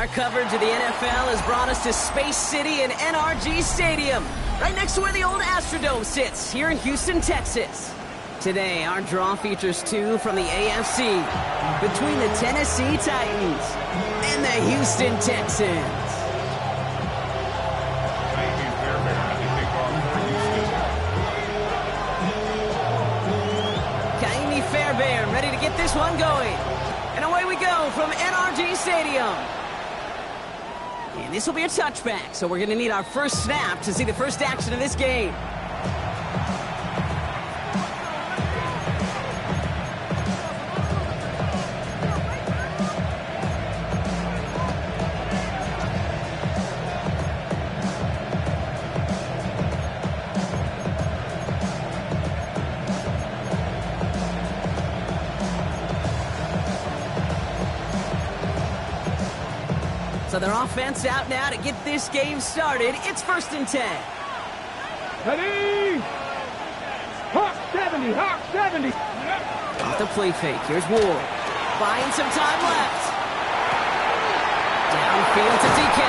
Our coverage of the NFL has brought us to Space City and NRG Stadium, right next to where the old Astrodome sits, here in Houston, Texas. Today, our draw features two from the AFC, between the Tennessee Titans and the Houston Texans. Fairbairn ready to get this one going. And away we go from NRG Stadium. And this will be a touchback, so we're going to need our first snap to see the first action of this game. So their offense out now to get this game started. It's 1st and 10. Ready? Hawk 70, Hawk 70. Off the play fake. Here's Ward. Buying some time left. Downfield to DK.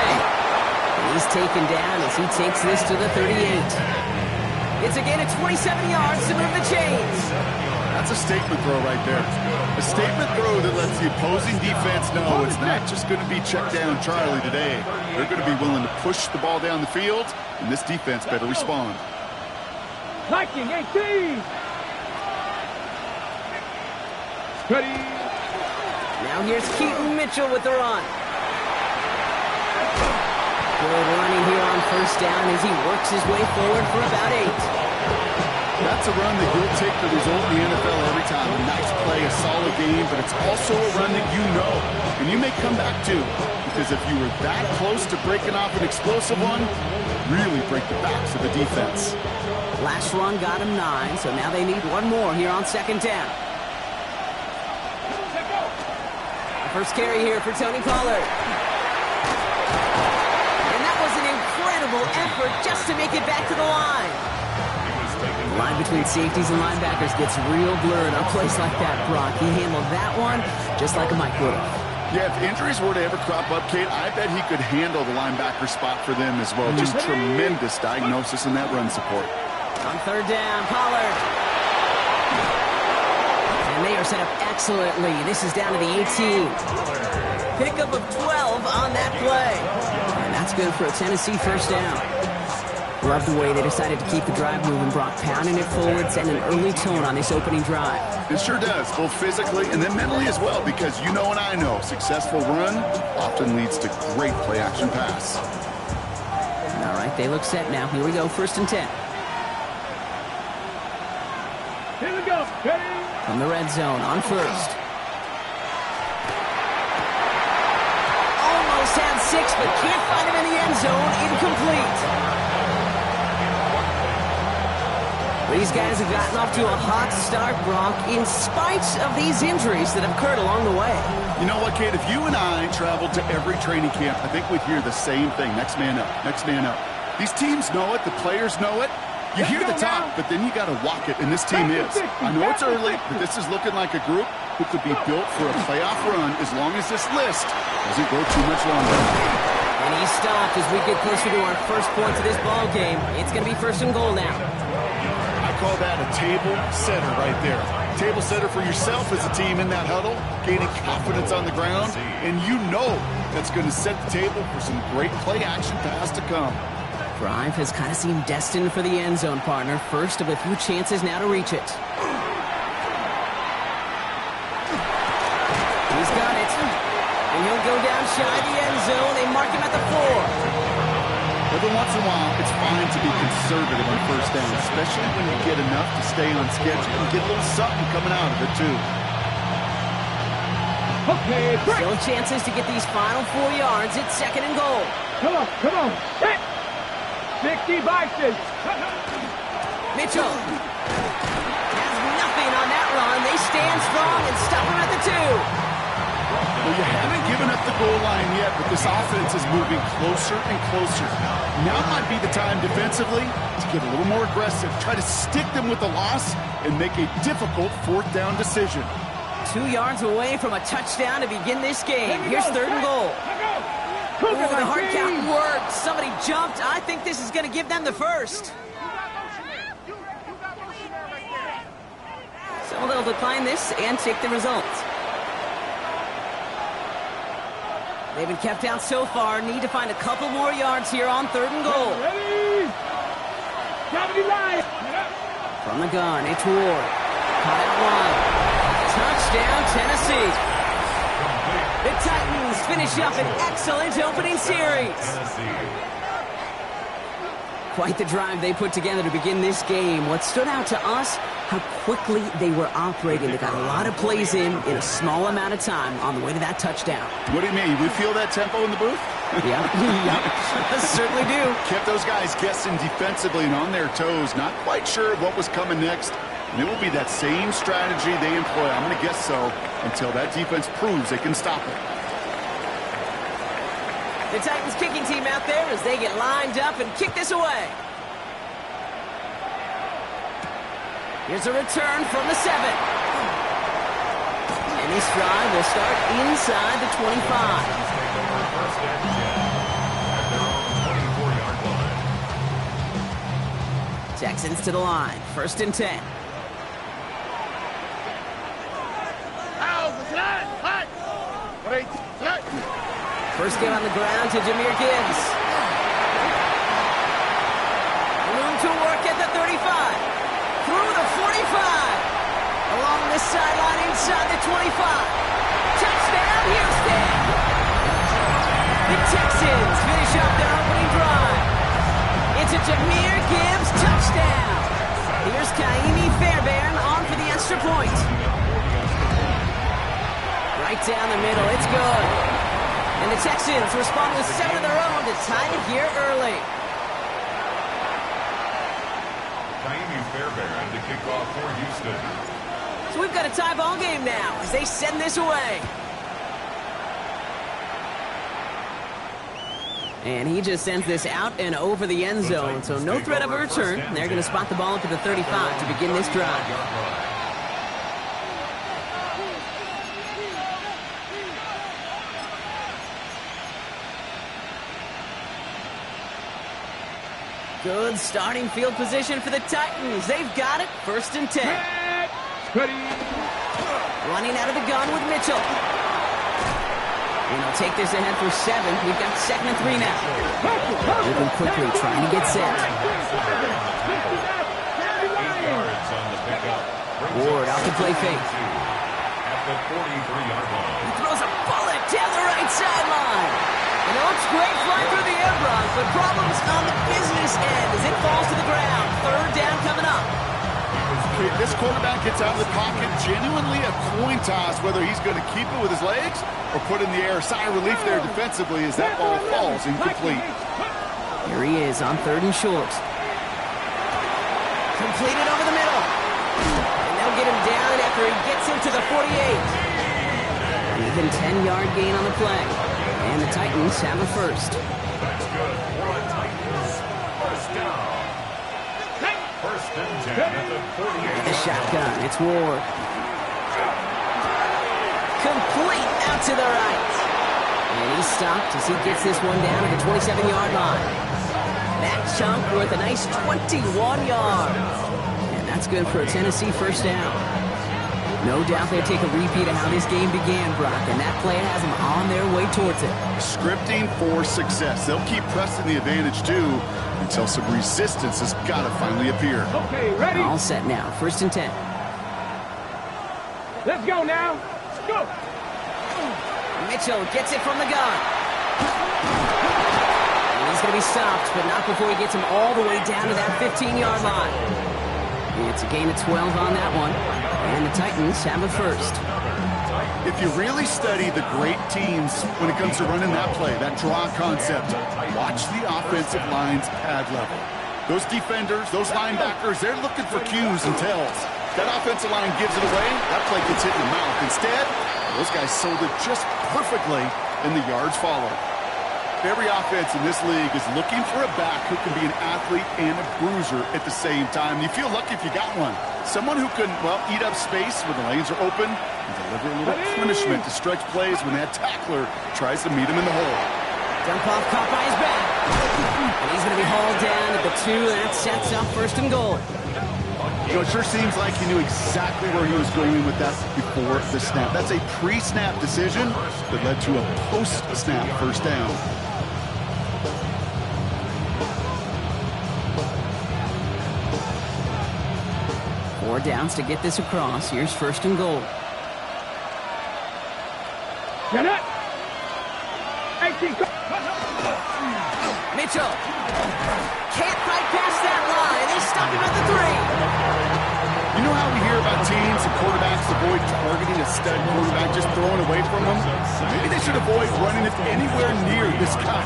He's taken down as he takes this to the 38. It's again at 27 yards to move the chains. That's a statement throw right there. A statement throw that lets the opposing defense know it's not just going to be check down Charlie today. They're going to be willing to push the ball down the field, and this defense better respond. Viking 18. Ready. Now here's Keaton Mitchell with the run. Good running here on 1st down as he works his way forward for about 8. That's a run that you'll take the result in the NFL every time. A nice play, a solid game, but it's also a run that you know, and you may come back to, because if you were that close to breaking off an explosive one, really break the backs of the defense. Last run got him 9, so now they need one more here on 2nd down. First carry here for Tony Pollard. And that was an incredible effort just to make it back to the line. The line between safeties and linebackers gets real blurred on plays like that, Brock. He handled that one just like a Mike would have. Yeah, if injuries were to ever crop up, Kate, I bet he could handle the linebacker spot for them as well. Just tremendous diagnosis in that run support. On 3rd down, Pollard. And they are set up excellently. This is down to the 18. Pickup of 12 on that play. And that's good for a Tennessee 1st down. Love the way they decided to keep the drive moving, Brock, pounding it forward, setting an early tone on this opening drive. It sure does, both physically and then mentally as well, because you know and I know, successful run often leads to great play-action pass. All right, they look set now. Here we go, 1st and 10. Here we go. Ready? From the red zone on 1st. Almost had 6, but can't find him in the end zone. Incomplete. These guys have gotten off to a hot start, Brock, in spite of these injuries that have occurred along the way. You know what, Kate? If you and I traveled to every training camp, I think we'd hear the same thing. Next man up, next man up. These teams know it. The players know it. You hear the talk, but then you got to walk it, and this team is. I know it's early, but this is looking like a group who could be built for a playoff run as long as this list doesn't go too much longer. And he stopped as we get closer to our first point of this ball game. It's going to be 1st and goal now. Call that a table setter right there. Table setter for yourself as a team in that huddle, gaining confidence on the ground, and you know that's going to set the table for some great play action pass to come. Drive has kind of seemed destined for the end zone, partner. First of a few chances now to reach it. He's got it. And he'll go down shy of the end zone. They mark him at the 4. Every once in a while, it's fine to be conservative on 1st down, especially when you get enough to stay on schedule and get a little something coming out of it, too. Okay, break. Still chances to get these final 4 yards. It's 2nd and goal. Come on, come on. Hit. 60 Bison. Mitchell has nothing on that run. They stand strong and stop him at the 2. Well, you haven't given up the goal line yet, but this offense is moving closer and closer. Now might be the time defensively to get a little more aggressive, try to stick them with the loss, and make a difficult 4th down decision. 2 yards away from a touchdown to begin this game. Here's 3rd and goal. Oh, the hard count worked. Somebody jumped. I think this is going to give them the first. So they'll decline this and take the results. They've been kept out so far. Need to find a couple more yards here on 3rd and goal. Ready? From the gun, it's Ward. Caught out wide. Touchdown, Tennessee. The Titans finish up an excellent opening series. Quite the drive they put together to begin this game. What stood out to us, how quickly they were operating. They got a lot of plays in a small amount of time on the way to that touchdown. What do you mean? We feel that tempo in the booth? Yeah, certainly do. Kept those guys guessing defensively and on their toes. Not quite sure what was coming next. And it will be that same strategy they employ. I'm going to guess so until that defense proves they can stop it. The Titans kicking team out there as they get lined up and kick this away. Here's a return from the 7. And this drive will start inside the 25. Texans to the line. 1st and 10. First get on the ground to Jahmyr Gibbs. Room to work at the 35. Through the 45. Along this sideline inside the 25. Touchdown, Houston. The Texans finish up their opening drive. It's a Jahmyr Gibbs touchdown. Here's Kaimi Fairbairn on for the extra point. Right down the middle, it's good. And the Texans respond with 7 of their own to tie it here early. Kaimi Fairbairn to kick off for Houston. So we've got a tie ball game now as they send this away. And he just sends this out and over the end zone, so no threat of a return. They're going to spot the ball up at the 35 to begin this drive. Good starting field position for the Titans. They've got it. 1st and 10. Ready. Running out of the gun with Mitchell. And he'll take this ahead for 7. We've got 2nd and 3 now. Moving quickly, trying to get set. 8 yards on the pickup. Ward off the play fake. At the 43-yard line. He throws a bullet down the right sideline. And it looks great flying through the air, Brock, but problems on the business end as it falls to the ground. 3rd down coming up. This quarterback gets out of the pocket, genuinely a coin toss whether he's going to keep it with his legs or put in the air. Sigh of relief there defensively as that ball falls incomplete. Here he is on 3rd and short. Completed over the middle. And they'll get him down after he gets into the 48. Even 10-yard gain on the play. And the Titans have a first. That's good for the Titans. First down. 1st and 10 at the 48. The shotgun. It's Ward. Complete out to the right. And he's stopped as he gets this one down at the 27-yard line. That chunk worth a nice 21 yards. And that's good for a Tennessee first down. No doubt they'll take a repeat of how this game began, Brock, and that play has them on their way towards it. Scripting for success. They'll keep pressing the advantage, too, until some resistance has got to finally appear. Okay, ready? All set now. 1st and 10. Let's go now. Let's go. Mitchell gets it from the gun. And he's going to be stopped, but not before he gets him all the way down to that 15-yard line. It's a gain of 12 on that one. And the Titans have a first. If you really study the great teams when it comes to running that play, that draw concept, watch the offensive line's pad level. Those defenders, those linebackers, they're looking for cues and tells. That offensive line gives it away, that play gets hit in the mouth. Instead, those guys sold it just perfectly, and the yards follow. Every offense in this league is looking for a back who can be an athlete and a bruiser at the same time. You feel lucky if you got one. Someone who can, well, eat up space when the lanes are open and deliver a little punishment to stretch plays when that tackler tries to meet him in the hole. Dump off caught by his back. And he's going to be hauled down at the 2. That sets up 1st and goal. You know, it sure seems like he knew exactly where he was going with that before the snap. That's a pre-snap decision that led to a post-snap 1st down. Four downs to get this across. Here's 1st and goal. Get it. 18. Mitchell can't fight past that line. They stop him at the 3. You know how we hear about teams and quarterbacks avoid targeting a stud quarterback, just throwing away from him? Maybe they should avoid running it anywhere near this guy.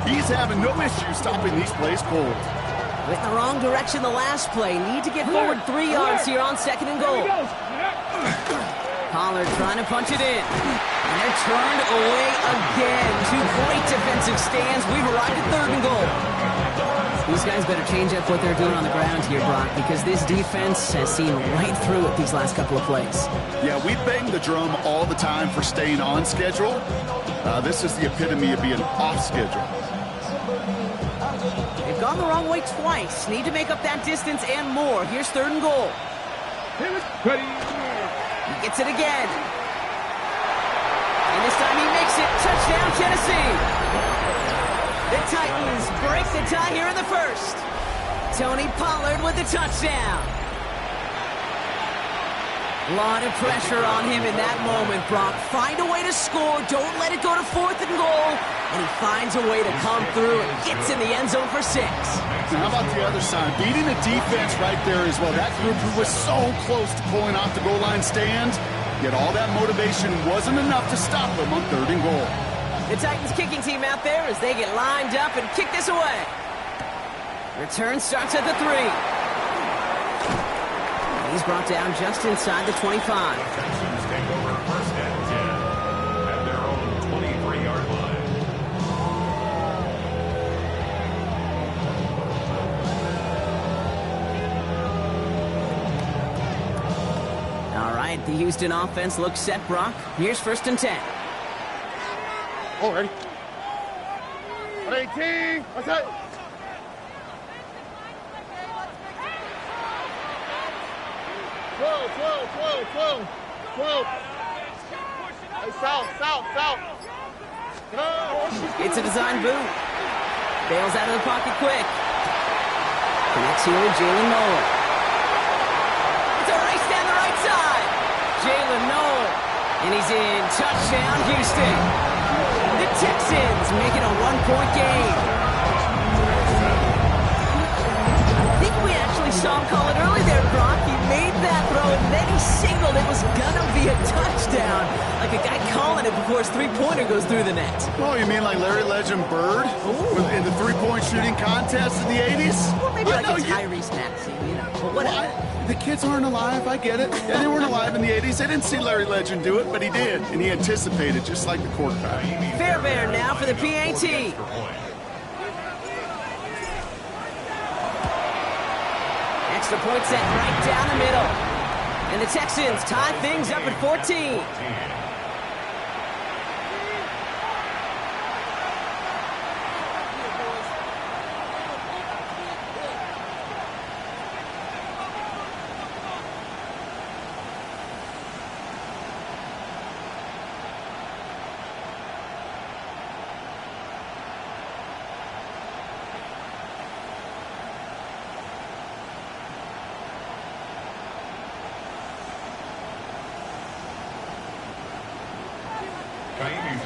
He's having no issue stopping these plays cold. Went in the wrong direction the last play. Need to get forward 3 yards here on 2nd and goal. Pollard trying to punch it in. And they're turned away again. 2 great defensive stands. We've arrived at 3rd and goal. These guys better change up what they're doing on the ground here, Brock, because this defense has seen right through it these last couple of plays. Yeah, we bang the drum all the time for staying on schedule. This is the epitome of being off schedule. They've gone the wrong way twice. Need to make up that distance and more. Here's 3rd and goal. He gets it again. And this time he makes it. Touchdown, Tennessee. The Titans break the tie here in the 1st. Tony Pollard with the touchdown. A lot of pressure on him in that moment, Brock. Find a way to score. Don't let it go to 4th and goal. And he finds a way to come through and gets in the end zone for 6. Now, how about the other side? Beating the defense right there as well. That group who was so close to pulling off the goal line stand, yet all that motivation wasn't enough to stop them on 3rd and goal. The Titans kicking team out there as they get lined up and kick this away. Return starts at the 3. And he's brought down just inside the 25. Texans take over 1st and 10 at their own 23-yard line. All right, the Houston offense looks set, Brock. Here's 1st and 10. Oh, ready. 18. What's that? Whoa. Hey, south. It's a design boot. Bails out of the pocket quick. Connects here with Jalen Noel. It's a race down the right side. Jalen Noel. And he's in. Touchdown, Houston. The Texans make it a 1-point game. I think we actually saw him call it early there, Brock. He made that throw, and then he signaled it was going to be a touchdown. Like a guy calling it before his 3-pointer goes through the net. Oh, you mean like Larry Legend Bird in the 3-point shooting contest in the 80s? Well, maybe like a Tyrese Maxey, but whatever. The kids aren't alive, I get it. Yeah, they weren't alive in the 80s. They didn't see Larry Legend do it, but he did, and he anticipated just like the quarterback. Fairbairn now for the PAT. Extra point set right down the middle. And the Texans tie things up at 14.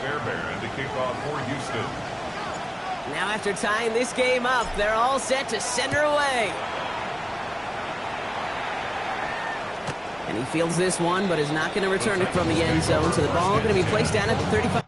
Fairbairn to kick off for Houston. Now after tying this game up, they're all set to send her away. And he fields this one, but is not going to return it from the end zone, so the ball going to be placed down at the 35.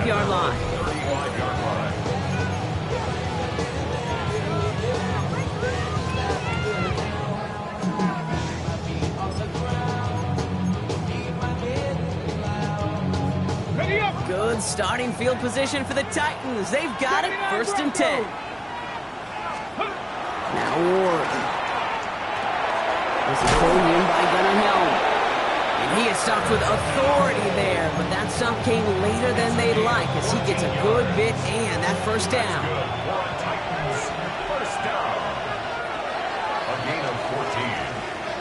35-yard line. 35-yard line. Ready up. Good starting field position for the Titans. They've got it. 1st and 10. Now Ward. This is pulled in by Gunnar Helm. And he is stopped with authority there, but that stop came later than they'd like as he gets a good bit and that 1st down. Warren Titans. 1st down. A gain of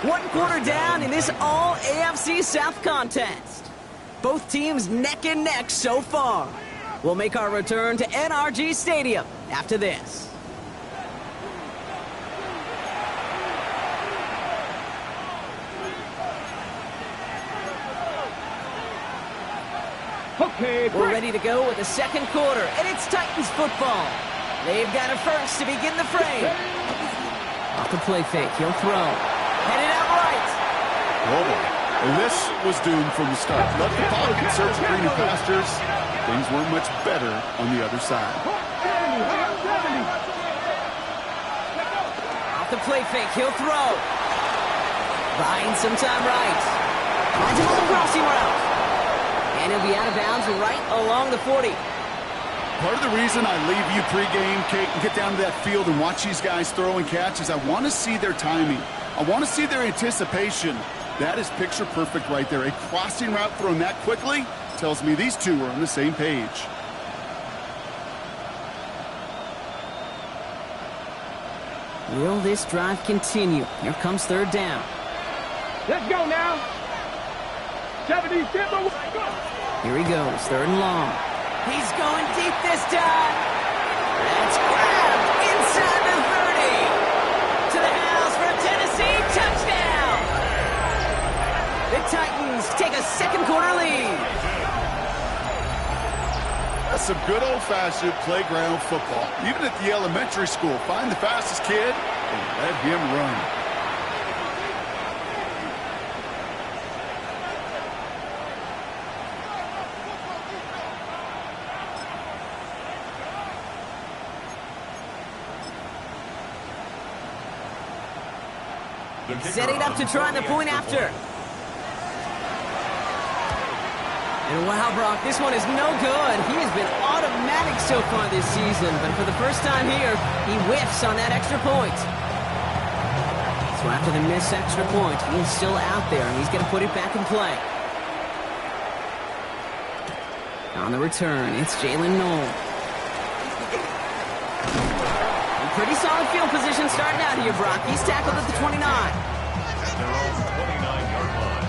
14. 1 quarter down in this all AFC South contest. Both teams neck and neck so far. We'll make our return to NRG Stadium after this. Okay, We're ready to go with the 2nd quarter, and it's Titans football. They've got a first to begin the frame. Off the play fake, he'll throw. Headed out right. Oh, boy. And this was doomed from the start. Let the pocket search for greener pastures. Things weren't much better on the other side. Off the play fake, he'll throw. Buying some time right. Finds him on the crossing route. And he'll be out of bounds right along the 40. Part of the reason I leave you pregame, Kate, and get down to that field and watch these guys throw and catch is I want to see their timing. I want to see their anticipation. That is picture perfect right there. A crossing route thrown that quickly tells me these two are on the same page. Will this drive continue? Here comes 3rd down. Let's go now. 70, Here he goes, 3rd and long. He's going deep this time. That's grabbed inside the 30. To the house for a Tennessee touchdown. The Titans take a 2nd quarter lead. That's some good old-fashioned playground football. Even at the elementary school, find the fastest kid and let him run. Setting up to try the point after. And wow, Brock, this one is no good. He has been automatic so far this season, but for the first time here, he whiffs on that extra point. So after the missed extra point, he is still out there, and he's going to put it back in play. On the return, it's Jalen Knoll. Pretty solid field position starting out here, Brock. He's tackled at the 29. At their own 29-yard line.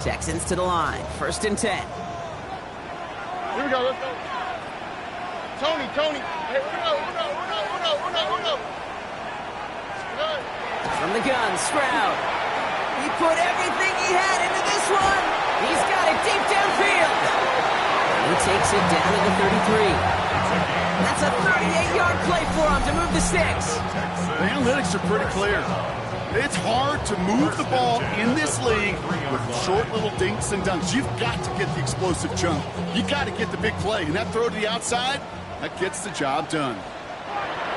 Texans to the line. 1st and 10. Here we go, let's go. Tony. Hey, Uno. From the gun, Stroud. He put everything he had into this one. He's got it deep downfield. He takes it down to the 33. That's a 38-yard play for him to move the sticks. The analytics are pretty clear. It's hard to move the ball in this league with short little dinks and dunks. You've got to get the explosive jump. You've got to get the big play. And that throw to the outside, that gets the job done.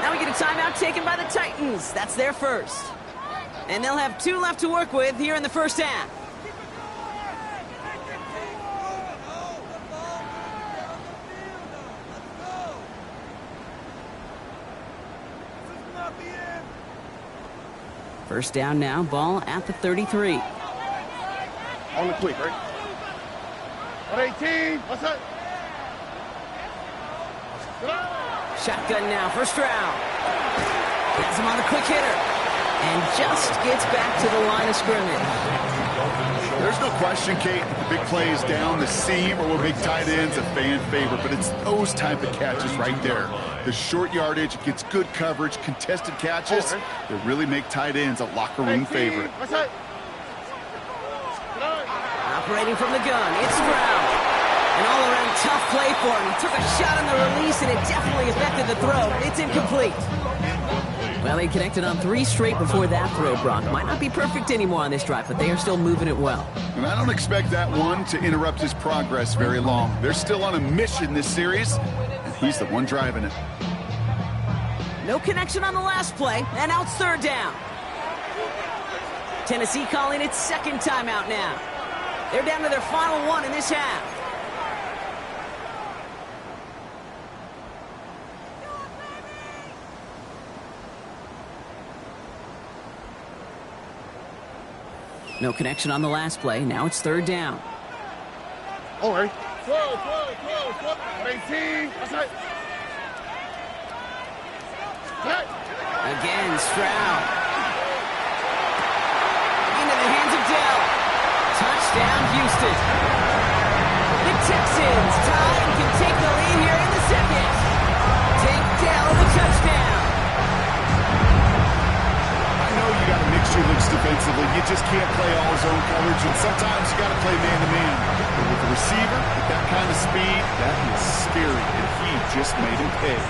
Now we get a timeout taken by the Titans. That's their first. And they'll have 2 left to work with here in the 1st half. First down now, ball at the 33. On the quick, right? 118. What's up? Shotgun now for Stroud. Gets him on the quick hitter. And just gets back to the line of scrimmage. There's no question, Kate, the big play is down the seam or will make tight ends a fan favorite, but it's those type of catches right there. The short yardage, it gets good coverage, contested catches that really make tight ends a locker room favorite. What's up? Operating from the gun, it's Stroud. An all-around tough play for him. He took a shot on the release, and it definitely affected the throw. It's incomplete. Well, they connected on 3 straight before that throw, Brock. Might not be perfect anymore on this drive, but they are still moving it well. And I don't expect that one to interrupt his progress very long. They're still on a mission this series, and he's the one driving it. No connection on the last play, and now it's 3rd down. Tennessee calling its 2nd timeout now. They're down to their final 1 in this half. No connection on the last play. Now it's 3rd down. All right. 18. Again, Stroud. Into the hands of Dell. Touchdown, Houston. The Texans tie and can take the lead here in the 2nd. Take Dell the touchdown. I know you got to mix your looks defensively. You just can't play all zone coverage, and sometimes you got to play man-to-man. But with the receiver, with that kind of speed, that is scary, and he just made him pay.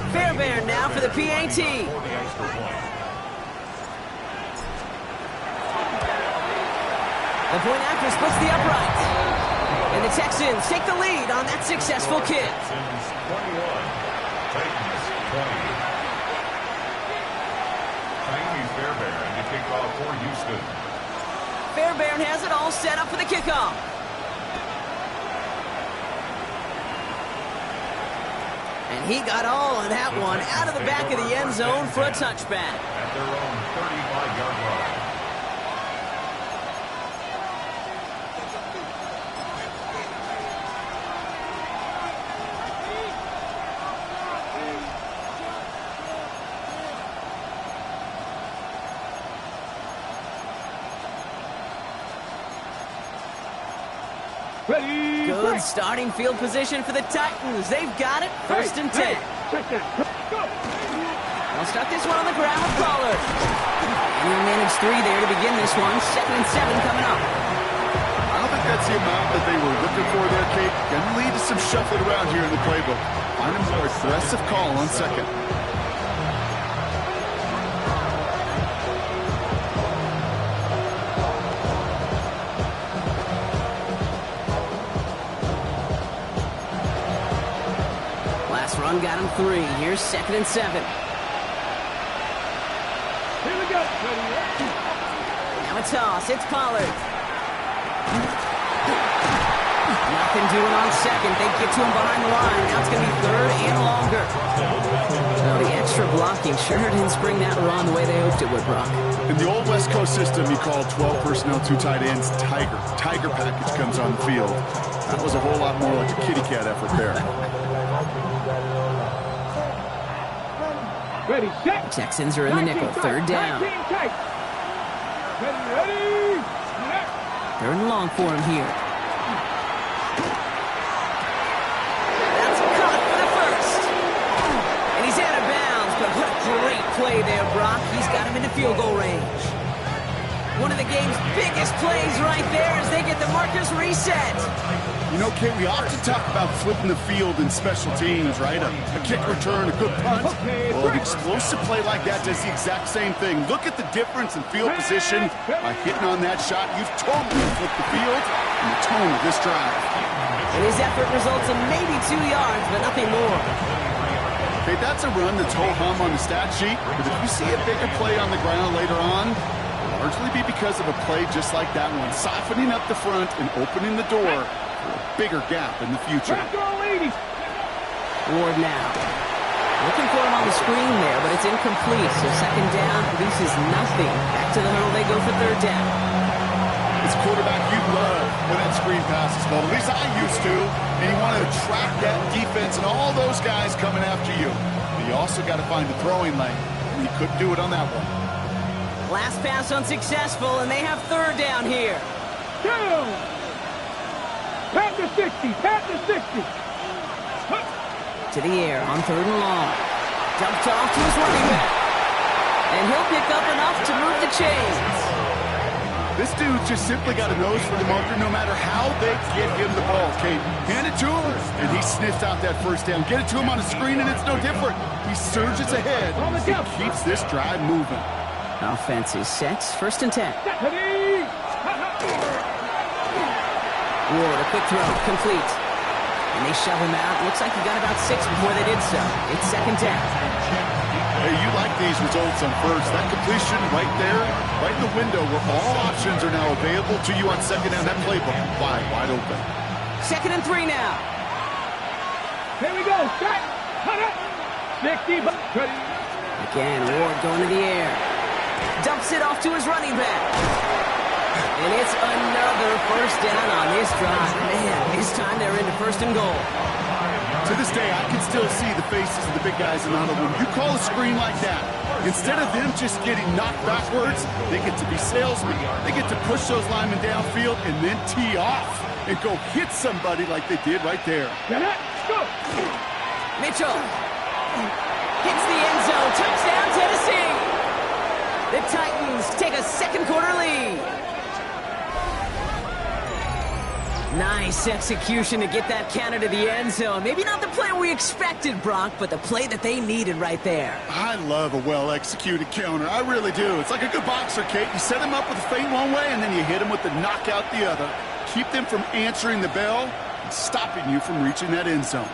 Fairbairn now for the PAT. The point after splits the upright. And the Texans take the lead on that successful kick. Texans 21, Titans 20. Tiny Fairbairn to kick off for Houston. Fairbairn has it all set up for the kickoff. And he got all of that one out of the back of the end zone for a touchback. At their own 35-yard line. Good starting field position for the Titans. They've got it. 1st and 10. They'll start this one on the ground with Pollard. And he'll manage 3 there to begin this one. 2nd and 7 coming up. I don't think that's the amount that they were looking for there, Kate. Going to lead to some shuffling around here in the playbook. Find a more aggressive call on 2nd. Run got him 3. Here's 2nd and 7. Here we go. Now a toss. It's Pollard. Nothing doing on 2nd. They get to him behind the line. Now it's going to be 3rd and longer. Well, the extra blocking sure didn't spring that run the way they hoped it would, Brock. In the old West Coast system, you call 12 personnel, 2 tight ends, Tiger. Tiger package comes on the field. That was a whole lot more like a kitty cat effort there. Ready, set. Texans are in the nickel. 3rd down. Ready. 3rd and long for him here. That's caught for the 1st. And he's out of bounds, but what a great play there, Brock. He's got him into field goal range. One of the game's biggest plays right there as they get the markers reset. You know, Kate, we often talk about flipping the field in special teams, right? A kick return, a good punt. Well, an explosive play like that does the exact same thing. Look at the difference in field position. By hitting on that shot, you've totally flipped the field and the tone of this drive. And his effort results in maybe 2 yards, but nothing more. Okay, that's a run that's ho-hum on the stat sheet, but if you see a bigger play on the ground later on, it'll largely be because of a play just like that one, softening up the front and opening the door for a bigger gap in the future. Ward now. Looking for him on the screen there, but it's incomplete, so 2nd down produces nothing. Back to the huddle they go for 3rd down. It's a quarterback you love when that screen passes, but at least I used to, and you want to attract that defense and all those guys coming after you. But you also got to find the throwing lane, and you couldn't do it on that one. Last pass unsuccessful, and they have 3rd down here. Down. Pat the 60. Pat the 60. To the air on 3rd and long. Dumped off to his running back. And he'll pick up enough to move the chains. This dude's just simply got a nose for the marker no matter how they get him the ball, Kate. Hand it to him, and he sniffs out that first down. Get it to him on a screen, and it's no different. He surges ahead and keeps this drive moving. Offense is set. 1st and 10. Ward, a quick throw, complete. And they shove him out. Looks like he got about 6 before they did so. It's 2nd down. Hey, you like these results on first. That completion right there, right in the window where all options are now available to you on 2nd down. That playbook wide open. 2nd and 3 now. Here we go. Strike. Cut it. 60. Again, Ward going to the air. Dumps it off to his running back. And it's another 1st down on this drive. Man, this time they're into 1st and goal. To this day, I can still see the faces of the big guys in the huddle. When you call a screen like that, instead of them just getting knocked backwards, they get to be salesmen. They get to push those linemen downfield and then tee off and go hit somebody like they did right there. Go. Mitchell hits the end zone. Touchdown, Tennessee. The Titans take a 2nd quarter lead. Nice execution to get that counter to the end zone. Maybe not the play we expected, Brock, but the play that they needed right there. I love a well-executed counter. I really do. It's like a good boxer, Kate. You set him up with a feint one way, and then you hit him with the knockout the other. Keep them from answering the bell and stopping you from reaching that end zone.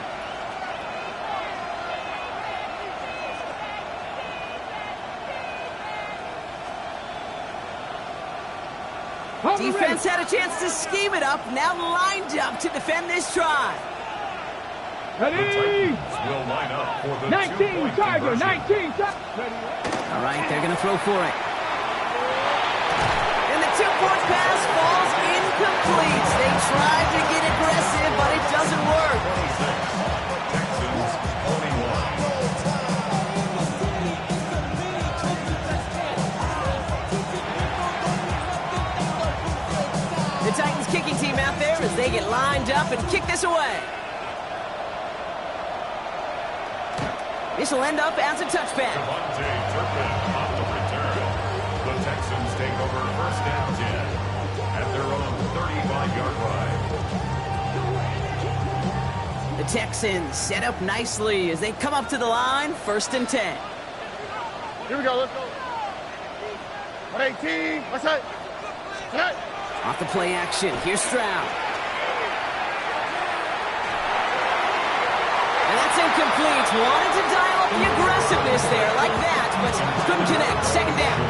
Defense had a chance to scheme it up, now lined up to defend this drive. Ready? Will line up for the 19 Tiger, 19 Tiger. All right, they're going to throw for it. And the 2-point pass falls incomplete. They tried to get aggressive, but it doesn't work. Texans 21. The Titans kicking team out there as they get lined up and kick this away. This will end up as a touchback. Devontae Turpin on the return. The Texans take over 1st and 10 at their own 35-yard line. The Texans set up nicely as they come up to the line. 1st and 10. Here we go. Let's go. 118. What's that? Tonight. Off the play action. Here's Stroud. And that's incomplete. Wanted to dial up the aggressiveness there like that, but couldn't connect. 2nd down.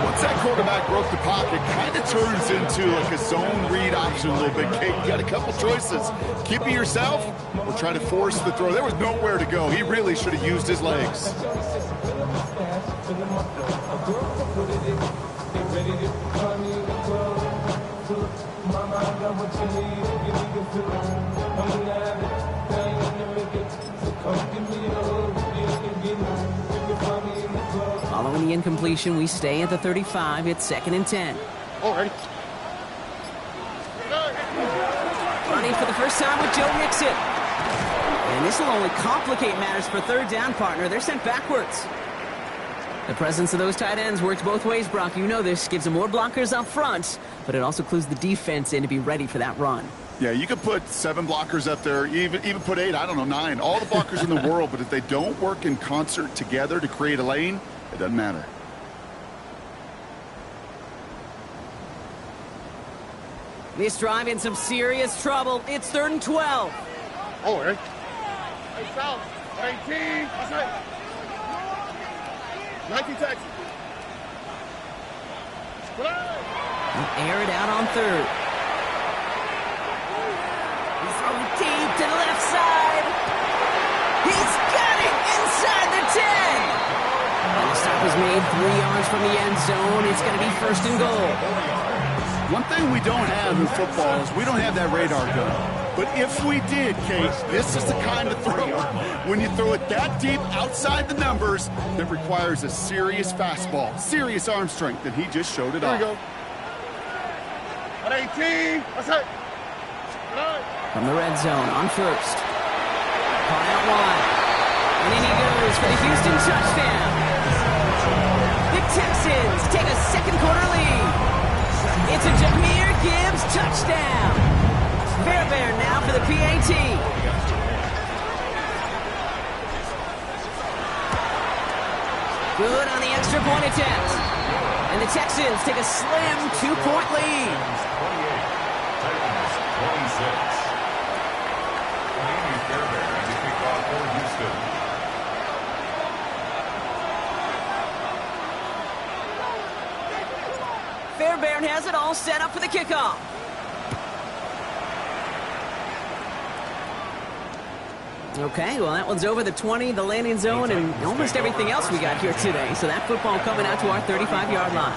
Once that quarterback broke the pocket, kind of turns into like a zone read option a little bit. Kate, you got a couple choices. Keep it yourself or try to force the throw. There was nowhere to go. He really should have used his legs. Following the incompletion, we stay at the 35. It's 2nd and 10. All right. Running for the first time with Joe Mixon. And this will only complicate matters for 3rd down, partner. They're sent backwards. The presence of those tight ends works both ways, Brock. You know this. Gives them more blockers up front, but it also clues the defense in to be ready for that run. Yeah, you could put 7 blockers up there, even put 8, I don't know, 9. All the blockers in the world, but if they don't work in concert together to create a lane, it doesn't matter. This drive in some serious trouble. It's 3rd and 12. Oh, right. Hey, South. 18. What's that? 19 Texas. Air it out on 3rd. He's throwing deep to the left side. He's got it inside the 10. And the stop is made 3 yards from the end zone. It's going to be 1st and goal. One thing we don't have in football is we don't have that radar gun. But if we did, Kate, this is the kind of throw when you throw it that deep outside the numbers that requires a serious fastball, serious arm strength, and he just showed it off. There we go. 118. What's that? From the red zone on 1st. Caught out wide. And in he goes for the Houston touchdown. Texans take a second quarter lead. It's a Jahmyr Gibbs touchdown. Fairbairn now for the PAT. Good on the extra point attempt. And the Texans take a slim 2-point lead. 28, Titans 26. Amy Fairbairn to kick off for Houston. Fairbairn has it all set up for the kickoff. Okay, well, that one's over the 20, the landing zone, and almost everything else we got here today. So that football coming out to our 35-yard line.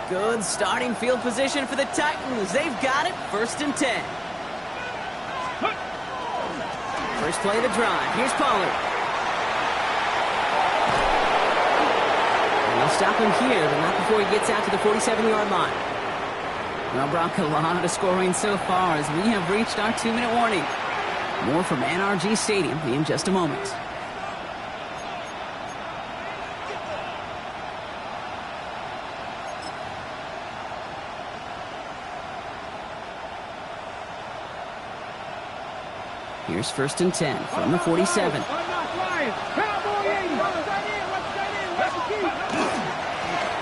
Good starting field position for the Titans. They've got it, 1st and 10. First play of the drive. Here's Pollard. And they'll stop him here, but not before he gets out to the 47-yard line. Well, Brock, a lot of scoring so far as we have reached our 2-minute warning. More from NRG Stadium in just a moment. Here's 1st and 10 from the 47.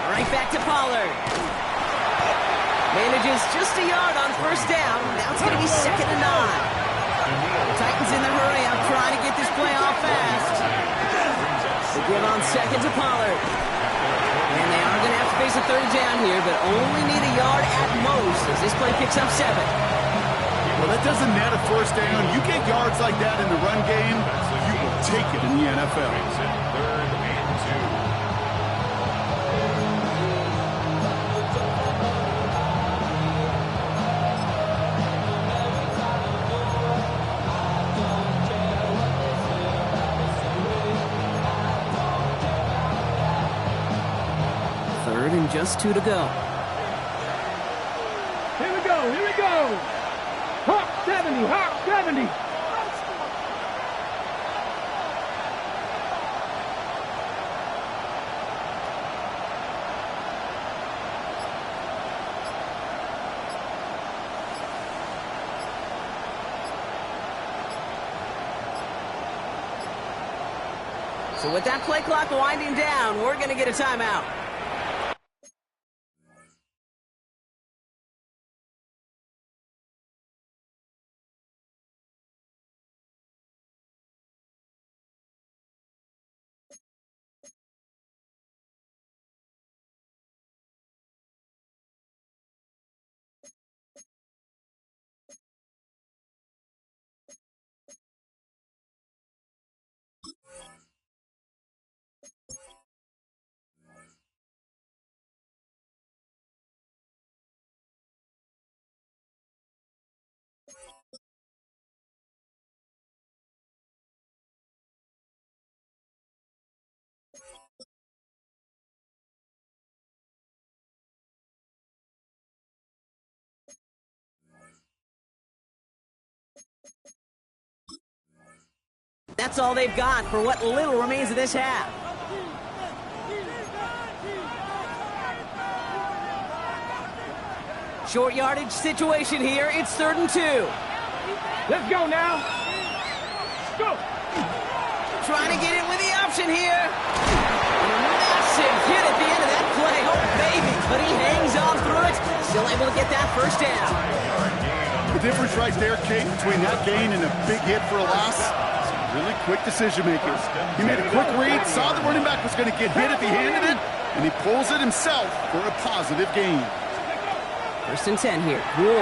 Right back to Pollard. Manages just a yard on 1st down. Now it's going to be 2nd and 9. Titans in the hurry out trying to get this play off fast. They give on 2nd to Pollard. And they are going to have to face a 3rd down here, but only need a yard at most as this play picks up 7. Well, that doesn't net a 1st down. You get yards like that in the run game, you will take it in the NFL. 3rd and 2. Third and just 2 to go. Here we go, here we go. Hawk 70, Hawk 70. So with that play clock winding down, we're going to get a timeout. That's all they've got for what little remains of this half. Short yardage situation here. It's 3rd and 2. Let's go now. Go. Trying to get it with the option here. Massive hit at the end of that play. Oh, baby. But he hangs on through it. Still able to get that 1st down. The difference right there, Kate, between that gain and a big hit for a loss, really quick decision making. He made a quick read, saw the running back was going to get hit if he handed it, and he pulls it himself for a positive gain. 1st and 10 here. Whoa.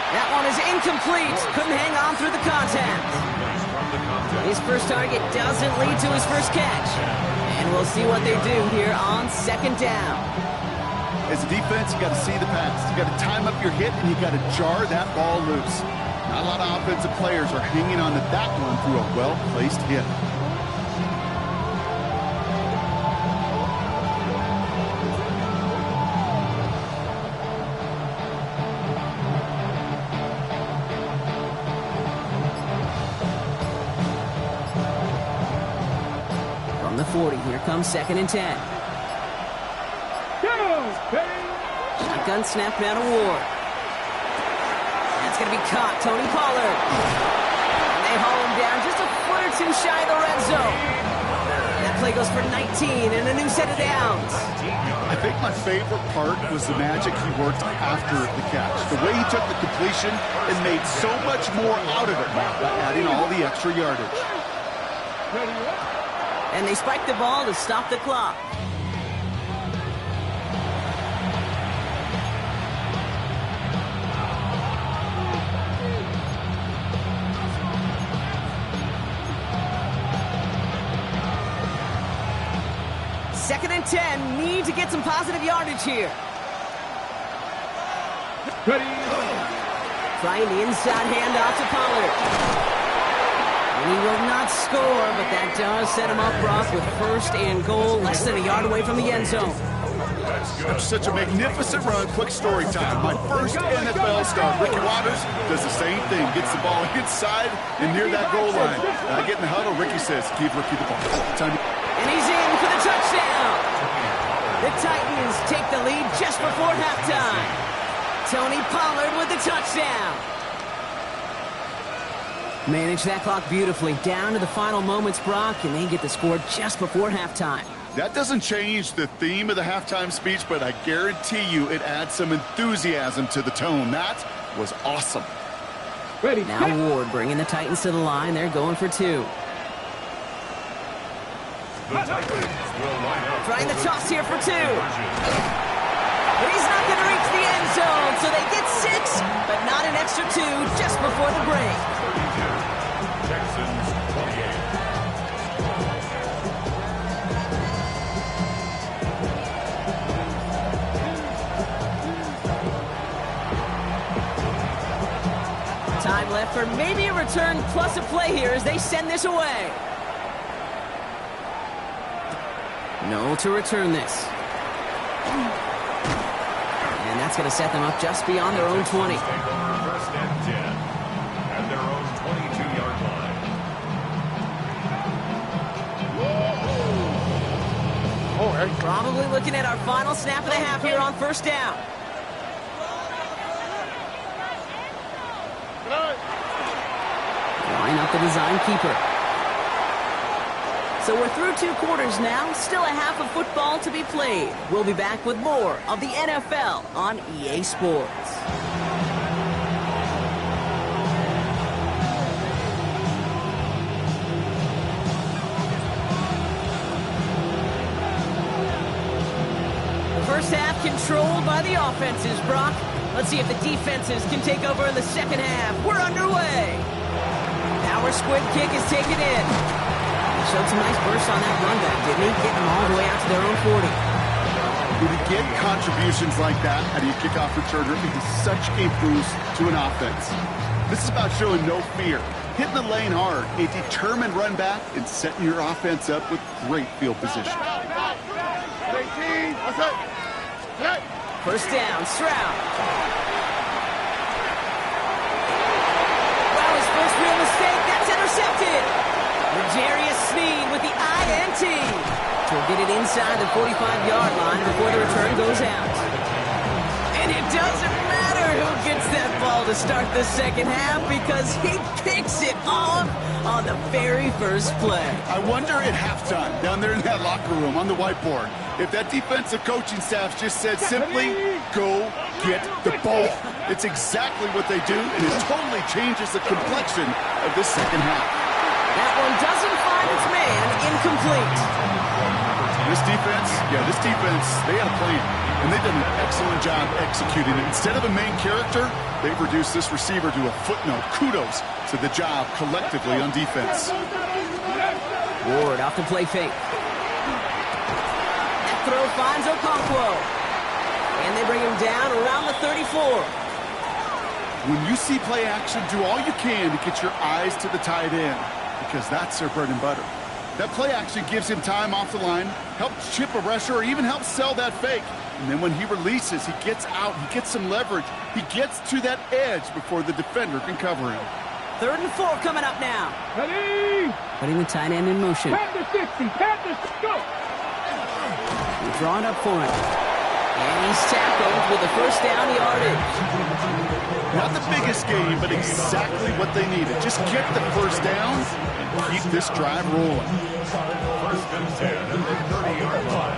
That one is incomplete. Couldn't hang on through the contact. His first target doesn't lead to his first catch. And we'll see what they do here on 2nd down. As a defense, you got to see the pass. You got to time up your hit, and you got to jar that ball loose. Not a lot of offensive players are hanging on to that one through a well-placed hit. From the 40, here comes 2nd and 10. Shotgun snap now to Ward. That's going to be caught. Tony Pollard. And they haul him down just a foot or two shy of the red zone. That play goes for 19 and a new set of downs. I think my favorite part was the magic he worked after the catch. The way he took the completion and made so much more out of it by adding all the extra yardage. And they spike the ball to stop the clock. Second and 10, need to get some positive yardage here. Trying the inside handoff to Pollard. And he will not score, but that does set him up, Brock, with 1st and goal, less than a yard away from the end zone. Such a magnificent run. Quick story time. My first NFL start, Ricky Watters, does the same thing. Gets the ball inside and near that goal line. I get in the huddle. Ricky says, give Ricky the ball. And he's in for the touchdown. The Titans take the lead just before halftime. Tony Pollard with the touchdown. Manage that clock beautifully down to the final moments, Brock, and they get the score just before halftime. That doesn't change the theme of the halftime speech, but I guarantee you it adds some enthusiasm to the tone. That was awesome. Ready. Now Ward bringing the Titans to the line. They're going for 2. Trying the toss here for 2. But he's not going to reach the end zone, so they get 6, but not an extra 2 just before the break. 32, Texans 28. Time left for maybe a return plus a play here as they send this away. No to return this. And that's going to set them up just beyond their own 20. Take over 1st and 10 at their own 22-yard line. Probably looking at our final snap of the half here on 1st down. Line up the design keeper. So we're through 2 quarters now, still a half of football to be played. We'll be back with more of the NFL on EA Sports. The first half controlled by the offenses, Brock. Let's see if the defenses can take over in the second half. We're underway. Power squid kick is taken in. Showed some nice bursts on that run back, didn't he? Getting them all the way out to their own 40. When you get contributions like that out of your kickoff returner, it is such a boost to an offense. This is about showing no fear, hitting the lane hard, a determined run back, and setting your offense up with great field position. 1st down, Stroud. Wow, his first real mistake. That's intercepted. Jarius Sneed with the INT. He'll get it inside the 45-yard line before the return goes out. And it doesn't matter who gets that ball to start the second half because he picks it off on the very first play. I wonder at halftime, down there in that locker room on the whiteboard, if that defensive coaching staff just said simply, go get the ball. It's exactly what they do, and it totally changes the complexion of this second half. That one doesn't find its man, incomplete. This defense, they had a plan, and they've done an excellent job executing it. Instead of a main character, they've reduced this receiver to a footnote. Kudos to the job collectively on defense. Ward off the play fake. That throw finds Okonkwo. And they bring him down around the 34. When you see play action, do all you can to get your eyes to the tight end, because that's their bread and butter. That play action gives him time off the line, helps chip a rusher, or even helps sell that fake. And then when he releases, he gets out, he gets some leverage. He gets to that edge before the defender can cover him. 3rd and 4 coming up now. Ready? Putting the tight end in motion. Panther 60. Panthers, go. They draw it up for him. And he's tackled with the first down yardage. Not the biggest game, but exactly what they needed. Just get the first down and keep this drive rolling. 1st and 10 at the 30-yard line.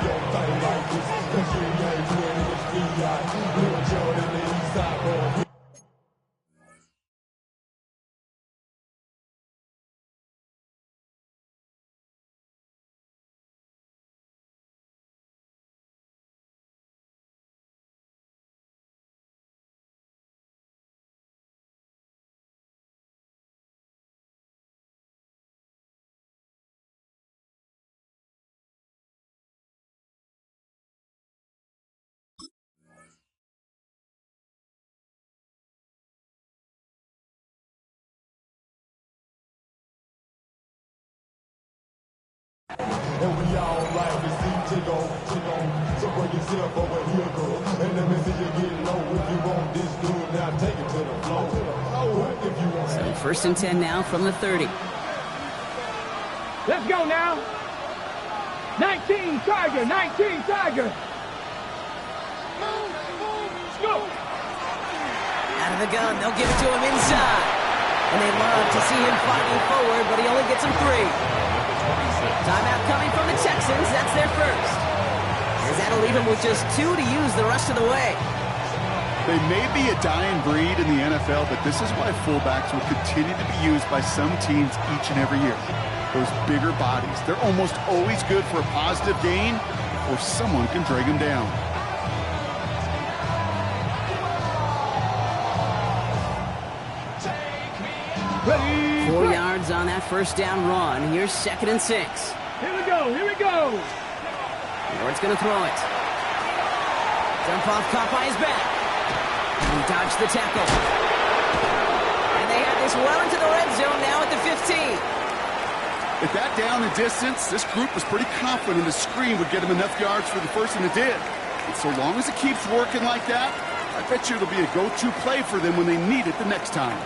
And we all like to see Chico. So bring yourself over here, girl. And let me see you get low. If you want this dude, now take it to the floor. If you want. So 1st and 10 now from the 30. Let's go now. 19 Tiger. 19 Tiger. Let's go. Out of the gun, they'll give it to him inside. And they love to see him fighting forward, but he only gets him 3. Timeout coming from the Texans. That's their first. As that'll leave him with just 2 to use the rest of the way. They may be a dying breed in the NFL, but this is why fullbacks will continue to be used by some teams each and every year. Those bigger bodies. They're almost always good for a positive gain, or someone can drag them down. Ready? 4 yards on that first down run. Here's 2nd and 6. Here we go. Here we go. Ward's going to throw it. Jump off, caught by his back. And he dodged the tackle. And they have this well into the red zone now at the 15. At that down and distance, this group was pretty confident the screen would get him enough yards for the first, and it did. And so long as it keeps working like that, I bet you it'll be a go-to play for them when they need it the next time.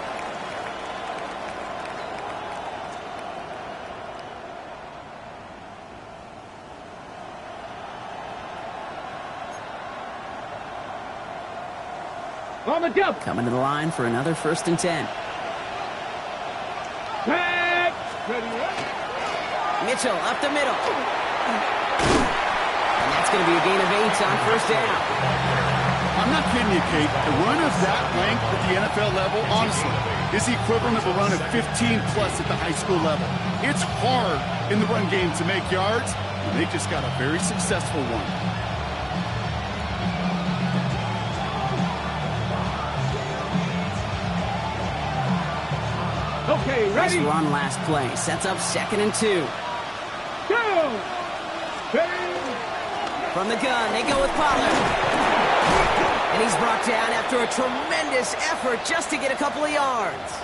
On the jump. Coming to the line for another 1st and 10. Back. Ready? Mitchell up the middle. And that's going to be a gain of 8 on 1st down. I'm not kidding you, Kate. A run of that length at the NFL level, honestly, is the equivalent of a run of 15-plus at the high school level. It's hard in the run game to make yards, and they just got a very successful one. Okay, Nice ready? run last play. Sets up 2nd and 2. Go. Ready? From the gun, they go with Pollard. And he's brought down after a tremendous effort just to get a couple of yards.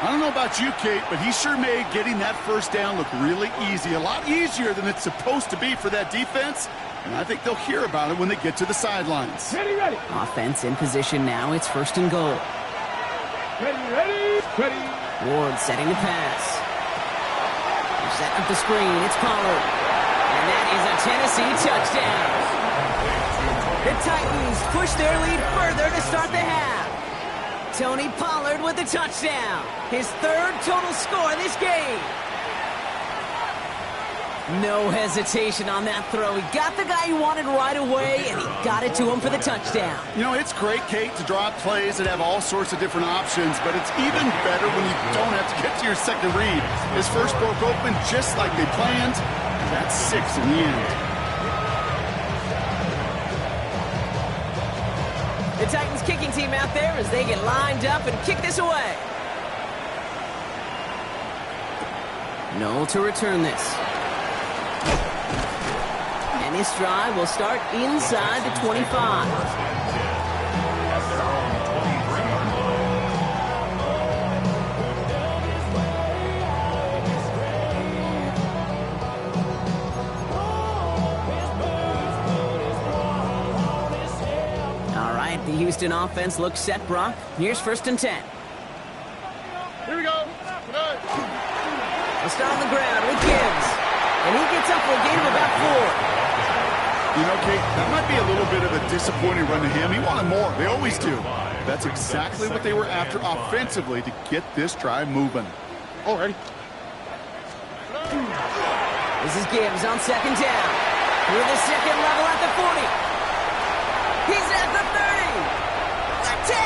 I don't know about you, Kate, but he sure made getting that first down look really easy. A lot easier than it's supposed to be for that defense. And I think they'll hear about it when they get to the sidelines. Ready, ready. Offense in position now. It's 1st and goal. Ready, ready. Ready. Ward setting the pass. They're setting up the screen. It's Pollard. And that is a Tennessee touchdown. The Titans push their lead further to start the half. Tony Pollard with the touchdown. His 3rd total score this game. No hesitation on that throw. He got the guy he wanted right away, and he got it to him for the touchdown. You know, it's great, Kate, to draw up plays that have all sorts of different options, but it's even better when you don't have to get to your second read. His first broke open just like they planned, and that's 6 in the end. The Titans kicking team out there as they get lined up and kick this away. Noel to return this. And this drive will start inside the 25. All right, the Houston offense looks set, Brock. Here's 1st and 10. start on the ground with Gibbs. And he gets up for a gain of about 4. You know, Kate, that might be a little bit of a disappointing run to him. He wanted more. They always do. That's exactly what they were after offensively to get this drive moving. Already. This is Gibbs on second down. Through the second level at the 40. He's at the 30. The 10.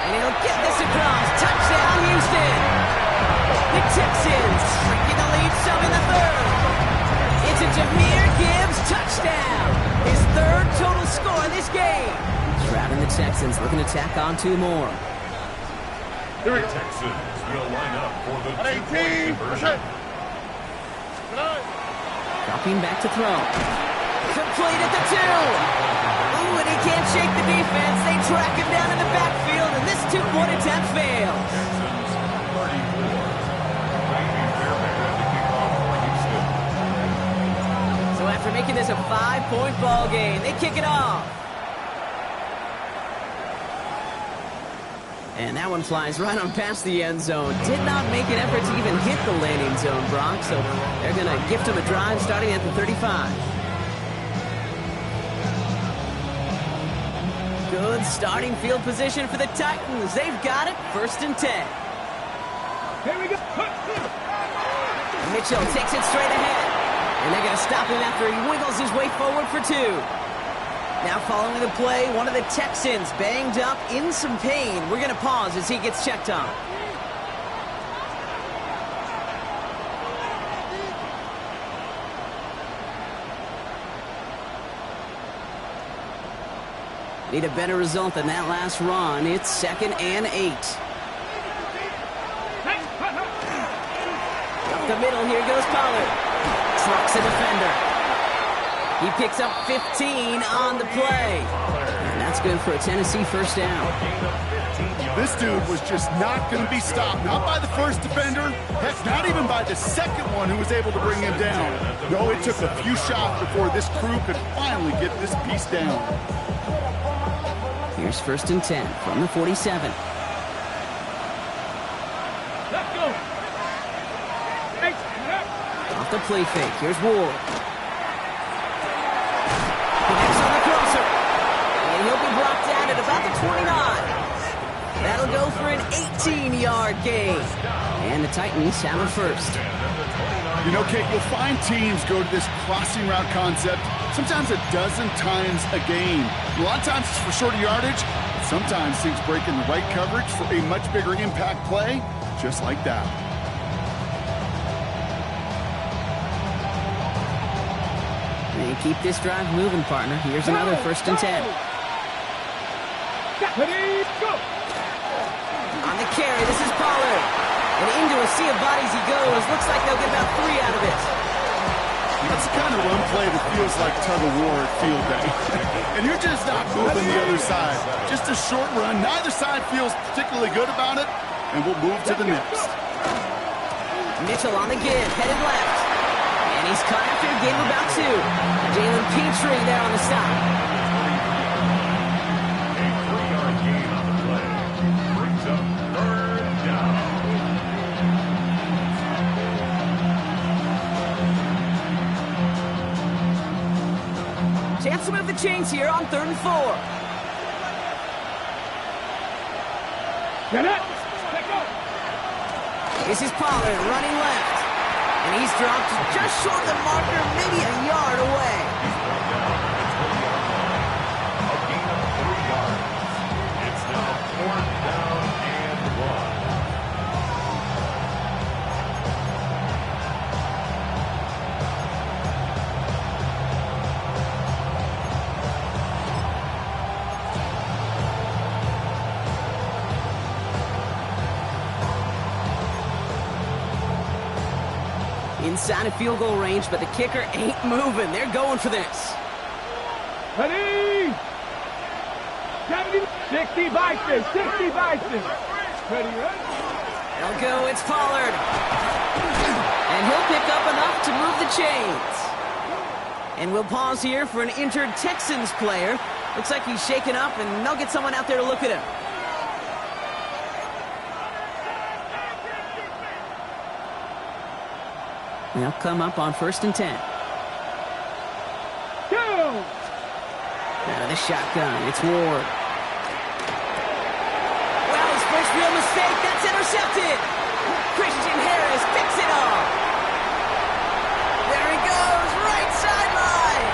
And he'll get this across. Touchdown, Houston. The Texans shrinking the lead some in the third. It's a Jahmyr Gibbs touchdown. His third total score this game. Trapping the Texans looking to tack on 2 more. The Texans will line up for the 2-point conversion. Dropping back to throw. Complete at the 2. Ooh, and he can't shake the defense. They track him down in the backfield, and this 2-point attempt fails. Texans 34. Brady Fairbairn at the kickoff for Houston. So after making this a 5-point ball game, they kick it off. And that one flies right on past the end zone. Did not make an effort to even hit the landing zone, Brock. So they're going to gift him a drive starting at the 35. Good starting field position for the Titans. They've got it. 1st and 10. Here we go. Mitchell takes it straight ahead. And they're going to stop him after he wiggles his way forward for 2. Now following the play, one of the Texans banged up in some pain. We're going to pause as he gets checked on. Need a better result than that last run. It's 2nd and 8. Up the middle, here goes Pollard. Trucks a defender. He picks up 15 on the play. And that's good for a Tennessee 1st down. This dude was just not going to be stopped. Not by the first defender. Heck, not even by the second one who was able to bring him down. No, it took a few shots before this crew could finally get this piece down. Here's 1st and 10 from the 47. Let's go. Off the play fake. Here's Ward. Connects on the crosser. And he'll be brought down at about the 29. That'll go for an 18-yard gain. And the Titans have it 1st. You know, Kate, you'll find teams go to this crossing route concept sometimes a dozen times a game. A lot of times it's for shorter yardage. Sometimes things break in the right coverage for a much bigger impact play, just like that. And keep this drive moving, partner. Here's another 1st and 10. On the carry, this is Pollard. And into a sea of bodies he goes. Looks like they'll get about 3 out of it. That's the kind of run play that feels like tug-of-war at field day. And you're just not moving the other side. Just a short run. Neither side feels particularly good about it. And we'll move to the next. Mitchell on the give, headed left. And he's caught after a gain of about 2. Jalen Petrie there on the stop. A 3-yard gain on the play. Brings up 3rd down. Chance to move the chains here on 3rd and 4. Get it. This is Pollard running left. And he's dropped just short of the marker, maybe a yard away. He's brought down at the 20-yard line. A gain of 3 yards. It's now 4th down and 1. Inside of field goal range, but the kicker ain't moving. They're going for this. Ready? 70, 60 Bison, 60 Bison. Ready, ready? They'll go, it's Pollard. And he'll pick up enough to move the chains. And we'll pause here for an injured Texans player. Looks like he's shaken up, and they'll get someone out there to look at him. They'll come up on 1st and 10. Go! Out of the shotgun, it's Ward. Well, his first real mistake, that's intercepted. Christian Harris picks it off. There he goes, right sideline.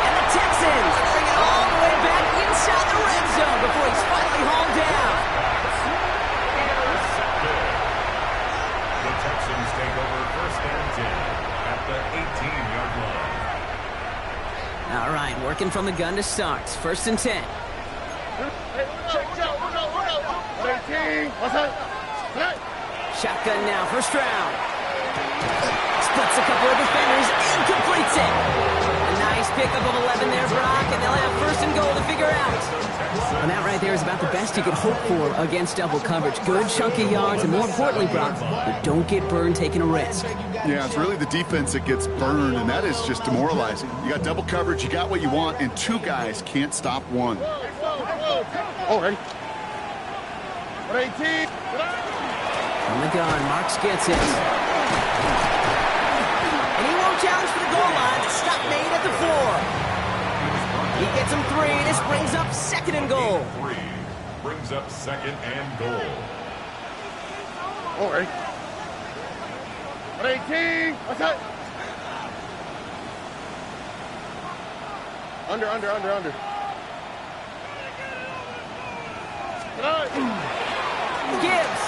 And the Texans bring it all the way back inside the red zone before he's finally hauled down. The Texans take over 1st and 10 at the 18-yard line. All right, working from the gun to start. 1st and 10. Shotgun now, 1st round. Splits a couple of defenders and completes it. A nice pickup of 11 there, Brock, and they'll have 1st and goal to figure out. And that right there is about the best you could hope for against double coverage. Good chunky yards, and more importantly, Brock, but don't get burned taking a risk. Yeah, it's really the defense that gets burned, and that is just demoralizing. You got double coverage, you got what you want, and 2 guys can't stop one. Oh, ready? 18. On the gun, Marks gets it. And he won't challenge for the goal line. Stop made at the 4. He gets him 3. This brings up 2nd and goal. 3 brings up 2nd and goal. Oh, ready? 18. What's that? Under. Gibbs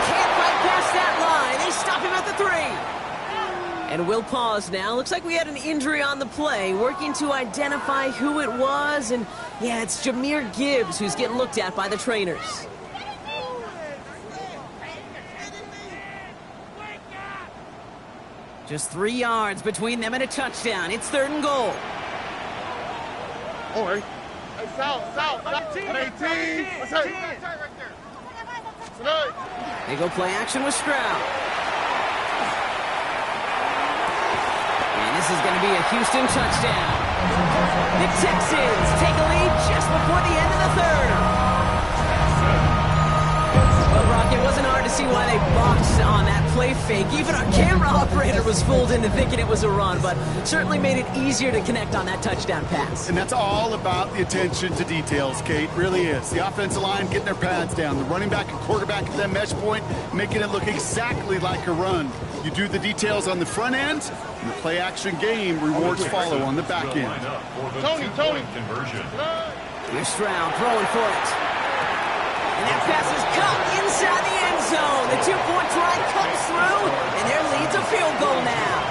can't fight past that line. They stop him at the 3. And we'll pause now. Looks like we had an injury on the play. Working to identify who it was. And yeah, it's Jahmyr Gibbs who's getting looked at by the trainers. Just 3 yards between them and a touchdown. It's 3rd and goal. Oh, ready? Hey, south. 18. What's that? They go play action with Stroud. And this is going to be a Houston touchdown. The Texans take a lead just before the end of the 3rd. Well, Brock, it wasn't hard to see why they boxed on that play fake. Even our camera operator was fooled into thinking it was a run, but certainly made it easier to connect on that touchdown pass. And that's all about the attention to details, Kate. Really is. The offensive line getting their pads down. The running back and quarterback at that mesh point, making it look exactly like a run. You do the details on the front end, and the play-action game rewards follow on the back end. Tony. Conversion. Here's Stroud throwing for it. And that pass is caught inside the end zone. The 2-point try comes through, and their lead's a field goal now.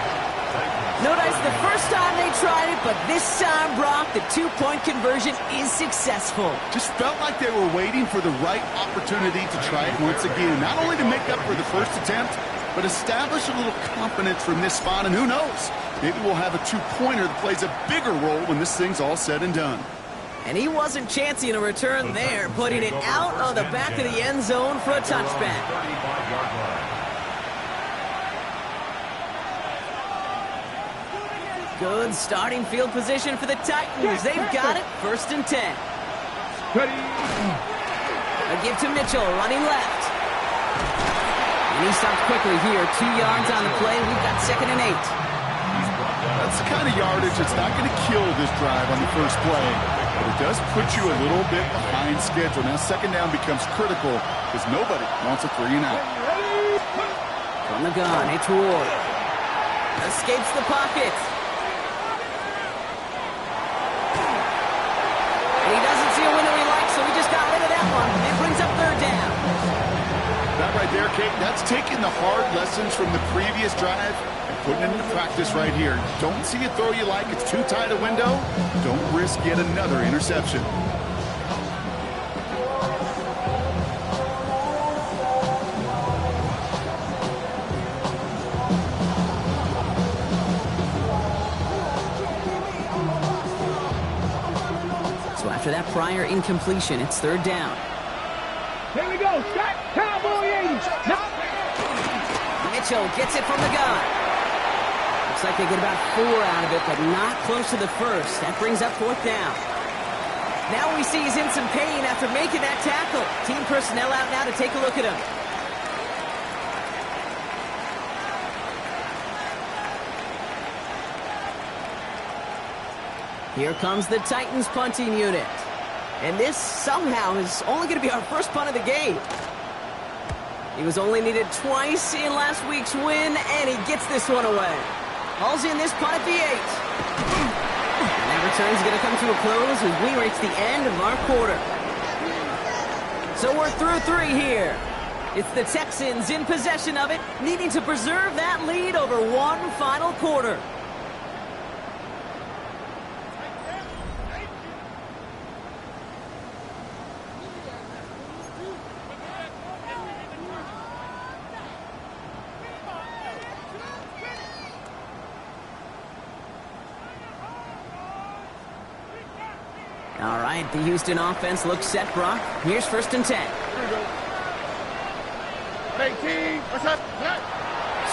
Notice the first time they tried it, but this time, Brock, the 2-point conversion is successful. Just felt like they were waiting for the right opportunity to try it once again. Not only to make up for the first attempt, but establish a little confidence from this spot, and who knows? Maybe we'll have a 2-pointer that plays a bigger role when this thing's all said and done. And he wasn't chancing a return there, putting it out of the back of the end zone for a touchback. Good starting field position for the Titans. They've got it, 1st and 10. Ready? A give to Mitchell, running left. And he stops quickly here. 2 yards on the play. We've got 2nd and 8. That's the kind of yardage that's not going to kill this drive on the first play. But it does put you a little bit behind schedule. Now 2nd down becomes critical because nobody wants a 3-and-out. From the gun, it's Ward. Escapes the pocket. And he doesn't see a window he likes, so he just got rid of that one. It brings up 3rd down. That right there, Kate, that's taking the hard lessons from the previous drive and putting it into practice right here. Don't see a throw you like, it's too tight a window. Don't risk yet another interception. So after that prior incompletion, it's 3rd down. Here we go. Start Cowboy 80. Mitchell gets it from the gun. Looks like they get about 4 out of it, but not close to the first. That brings up 4th down. Now we see he's in some pain after making that tackle. Team personnel out now to take a look at him. Here comes the Titans punting unit. And this somehow is only going to be our first punt of the game. He was only needed twice in last week's win, and he gets this one away. Hauls in this punt at the 8. And that return's going to come to a close as we reach the end of our quarter. So we're through 3 here. It's the Texans in possession of it, needing to preserve that lead over one final quarter. All right, the Houston offense looks set, Brock. Here's 1st and 10. 18. What's up?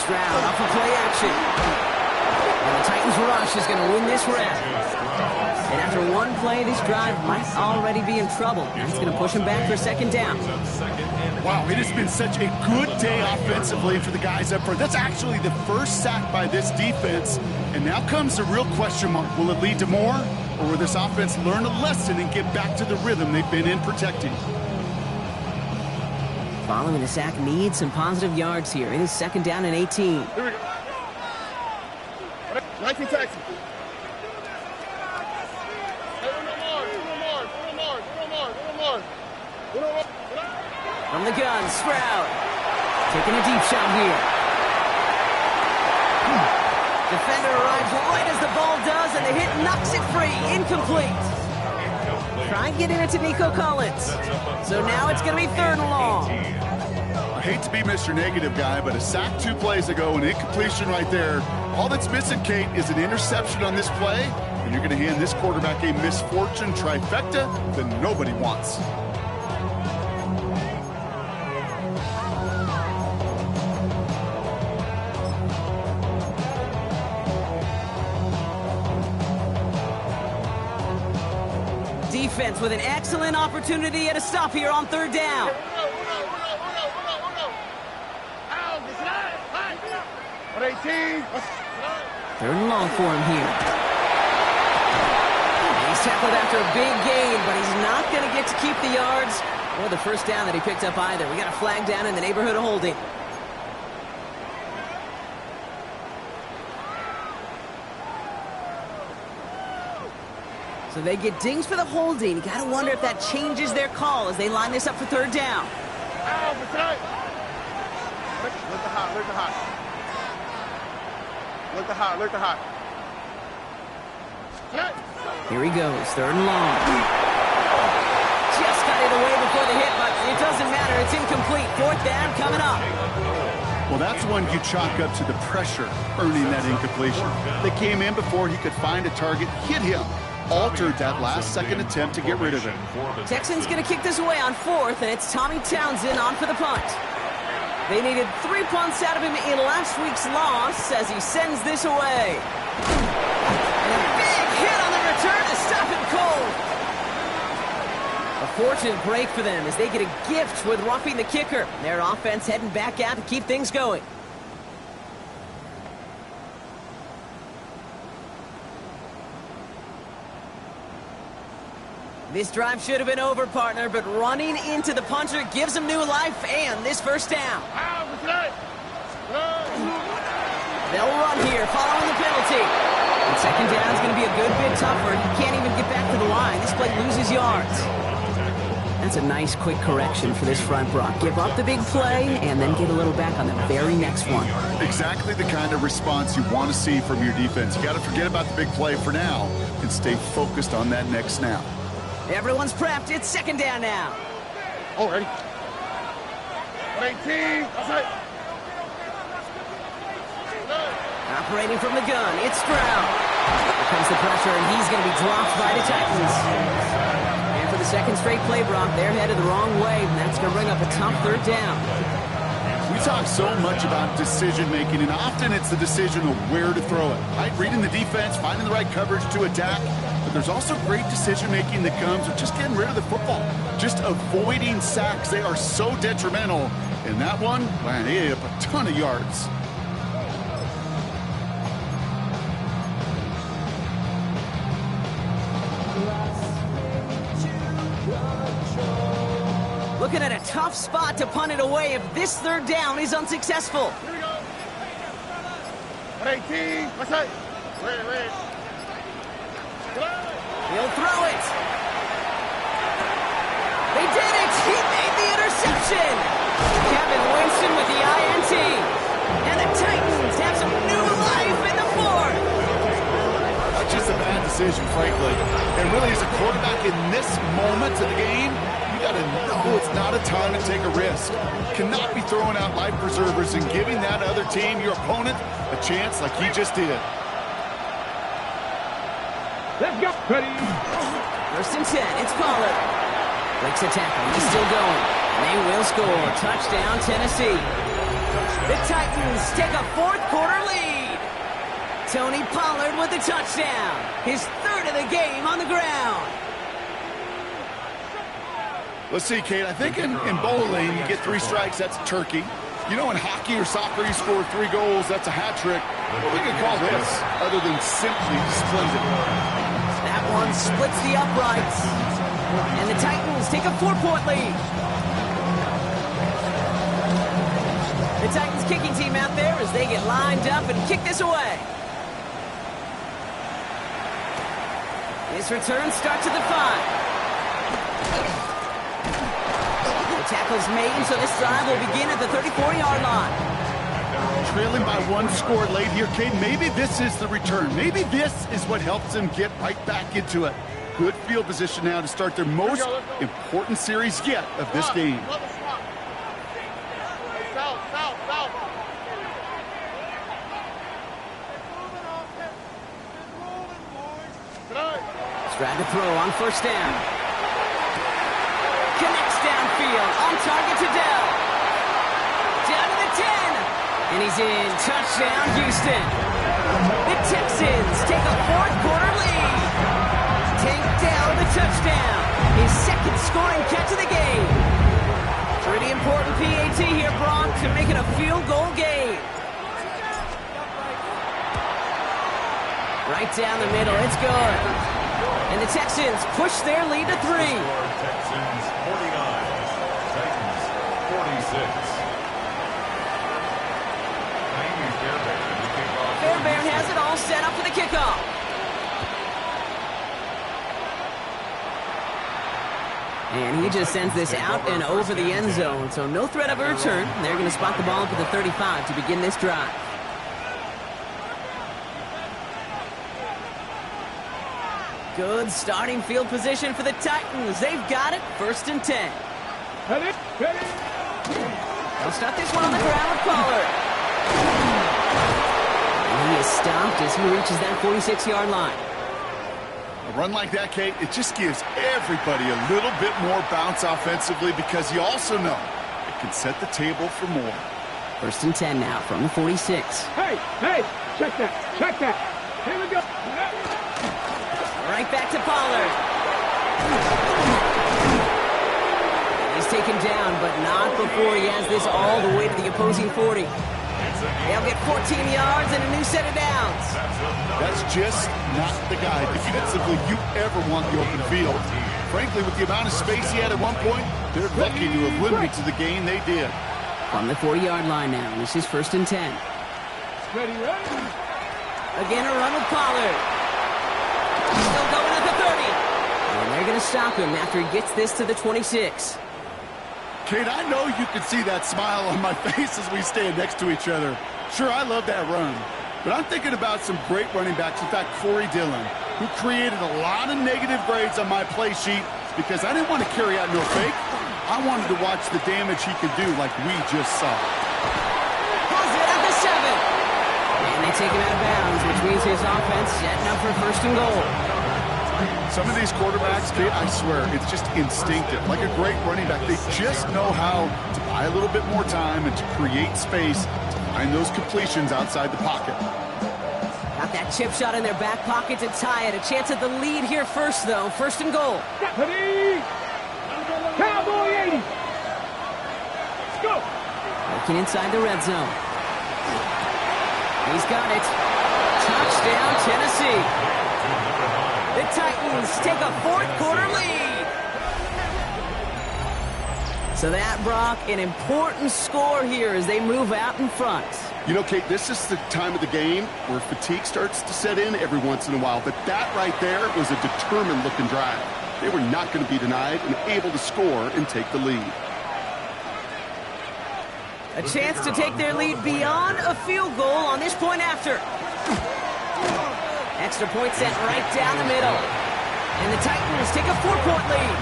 Stroud off of play action. And the Titans rush is going to win this round. And after one play, this drive might already be in trouble. That's going to push him back for 2nd down. Wow, it has been such a good day offensively for the guys up front. That's actually the first sack by this defense. And now comes the real question mark. Will it lead to more? Or will this offense learn a lesson and get back to the rhythm they've been in protecting? Following the sack needs some positive yards here. It is 2nd down and 18. Here we go. 19 Texans. From the gun, Stroud. Taking a deep shot here. Defender arrives right as the ball does, and the hit knocks it free. Incomplete. Try and get it into Nico Collins. So now it's going to be 3rd and long. I hate to be Mr. Negative guy, but a sack 2 plays ago, an incompletion right there. All that's missing, Kate, is an interception on this play, and you're going to hand this quarterback a misfortune trifecta that nobody wants. Defense with an excellent opportunity at a stop here on 3rd down. 18. 3rd and long for him here. And he's tackled after a big gain, but he's not going to get to keep the yards or the 1st down that he picked up either. We got a flag down in the neighborhood of holding. So they get dings for the holding. You got to wonder if that changes their call as they line this up for 3rd down. Look the hot. Here he goes, 3rd and long. Just got it away before the hit, but it doesn't matter. It's incomplete. 4th down coming up. Well, that's one you chalk up to the pressure earning that incompletion. They came in before he could find a target, hit him, altered that last-second attempt to get rid of it. Texans going to kick this away on 4th, and it's Tommy Townsend on for the punt. They needed 3 punts out of him in last week's loss as he sends this away. And a big hit on the return to stop him cold. A fortunate break for them as they get a gift with roughing the kicker. Their offense heading back out to keep things going. This drive should have been over, partner, but running into the punter gives him new life and this 1st down. They'll run here following the penalty. And 2nd down is going to be a good bit tougher. He can't even get back to the line. This play loses yards. That's a nice quick correction for this front, Brock. Give up the big play and then get a little back on the very next one. Exactly the kind of response you want to see from your defense. You got to forget about the big play for now and stay focused on that next snap. Everyone's prepped. It's 2nd down now. Oh, ready. 18. Operating from the gun, it's Stroud. Here comes the pressure, and he's going to be dropped by the Titans. And for the 2nd straight play, Brock, they're headed the wrong way, and that's going to bring up a tough 3rd down. We talk so much about decision-making, and often it's the decision of where to throw it, right? Reading the defense, finding the right coverage to attack. But there's also great decision-making that comes with just getting rid of the football, just avoiding sacks. They are so detrimental. And that one, man, he ate up a ton of yards. looking at a tough spot to punt it away if this third down is unsuccessful. Here we go. 18. What's that? Wait. He'll throw it. They did it. He made the interception. Kevin Winston with the INT. And the Titans have some new life in the fourth. That's just a bad decision, frankly. And really, as a quarterback in this moment of the game, you got to know it's not a time to take a risk. You cannot be throwing out life preservers and giving that other team, your opponent, a chance like he just did. Let's go. Ready. First and 10. It's Pollard. Breaks a tackle. He's still going. And they will score. Touchdown, Tennessee. The Titans take a fourth-quarter lead. Tony Pollard with the touchdown. His third of the game on the ground. Let's see, Kate. I think in bowling, you get 3 strikes, that's a turkey. You know, in hockey or soccer, you score 3 goals, that's a hat trick. What we can call this other than simply splendid? That one splits the uprights. And the Titans take a 4-point lead. The Titans kicking team out there as they get lined up and kick this away. This return starts at the 5. The tackle's made, so this drive will begin at the 34-yard line. Trailing by 1 score late here, Kate. Maybe this is the return. Maybe this is what helps them get right back into it. Good field position now to start their most important series yet of this game. Trying to throw on first down. Connects downfield. On target to Dell. Down to the 10. And he's in. Touchdown, Houston. The Texans take a fourth-quarter lead. Tank Dell the touchdown. His second scoring catch of the game. Pretty important PAT here, Braun, to make it a field goal game. Right down the middle. It's good. And the Texans push their lead to 3. Texans 49, Titans 46. Fairbairn has it all set up for the kickoff. And he just sends this out and over the end zone, so no threat of a return. They're going to spot the ball to the 35 to begin this drive. Good starting field position for the Titans. They've got it. First and 10. Ready. They'll start this one on the ground with Pollard. And he is stopped as he reaches that 46-yard line. A run like that, Kate, it just gives everybody a little bit more bounce offensively because you also know it can set the table for more. First and 10 now from the 46. Hey, check that. Here we go. Right back to Pollard. He's taken down, but not before he has this all the way to the opposing 40. They'll get 14 yards and a new set of downs. That's just not the guy defensively you ever want the open field. Frankly, with the amount of space he had at one point, they're lucky to have limited to the gain they did. From the 40-yard line now, this is first and 10. Ready. Again, a run with Pollard. Still going at the 30. And they're going to stop him after he gets this to the 26. Kate, I know you can see that smile on my face as we stand next to each other. Sure, I love that run. But I'm thinking about some great running backs. In fact, Corey Dillon, who created a lot of negative grades on my play sheet because I didn't want to carry out no fake. I wanted to watch the damage he could do like we just saw. Pulls it at the 7. And they take him out of bounds, which means his offense setting up for first and goal. Some of these quarterbacks, Kate, I swear, it's just instinctive. Like a great running back, they just know how to buy a little bit more time and to create space to find those completions outside the pocket. Got that chip shot in their back pocket to tie it. A chance at the lead here first, though. First and goal. Ready. Cowboy 80. Let's go. Working inside the red zone. He's got it. Touchdown, Tennessee. The Titans take a fourth-quarter lead. So that, Brock, an important score here as they move out in front. You know, Kate, this is the time of the game where fatigue starts to set in every once in a while. But that right there was a determined-looking drive. They were not going to be denied and able to score and take the lead. A chance to take their lead beyond a field goal on this point after. Extra point sent right down the middle. And the Titans take a 4-point lead.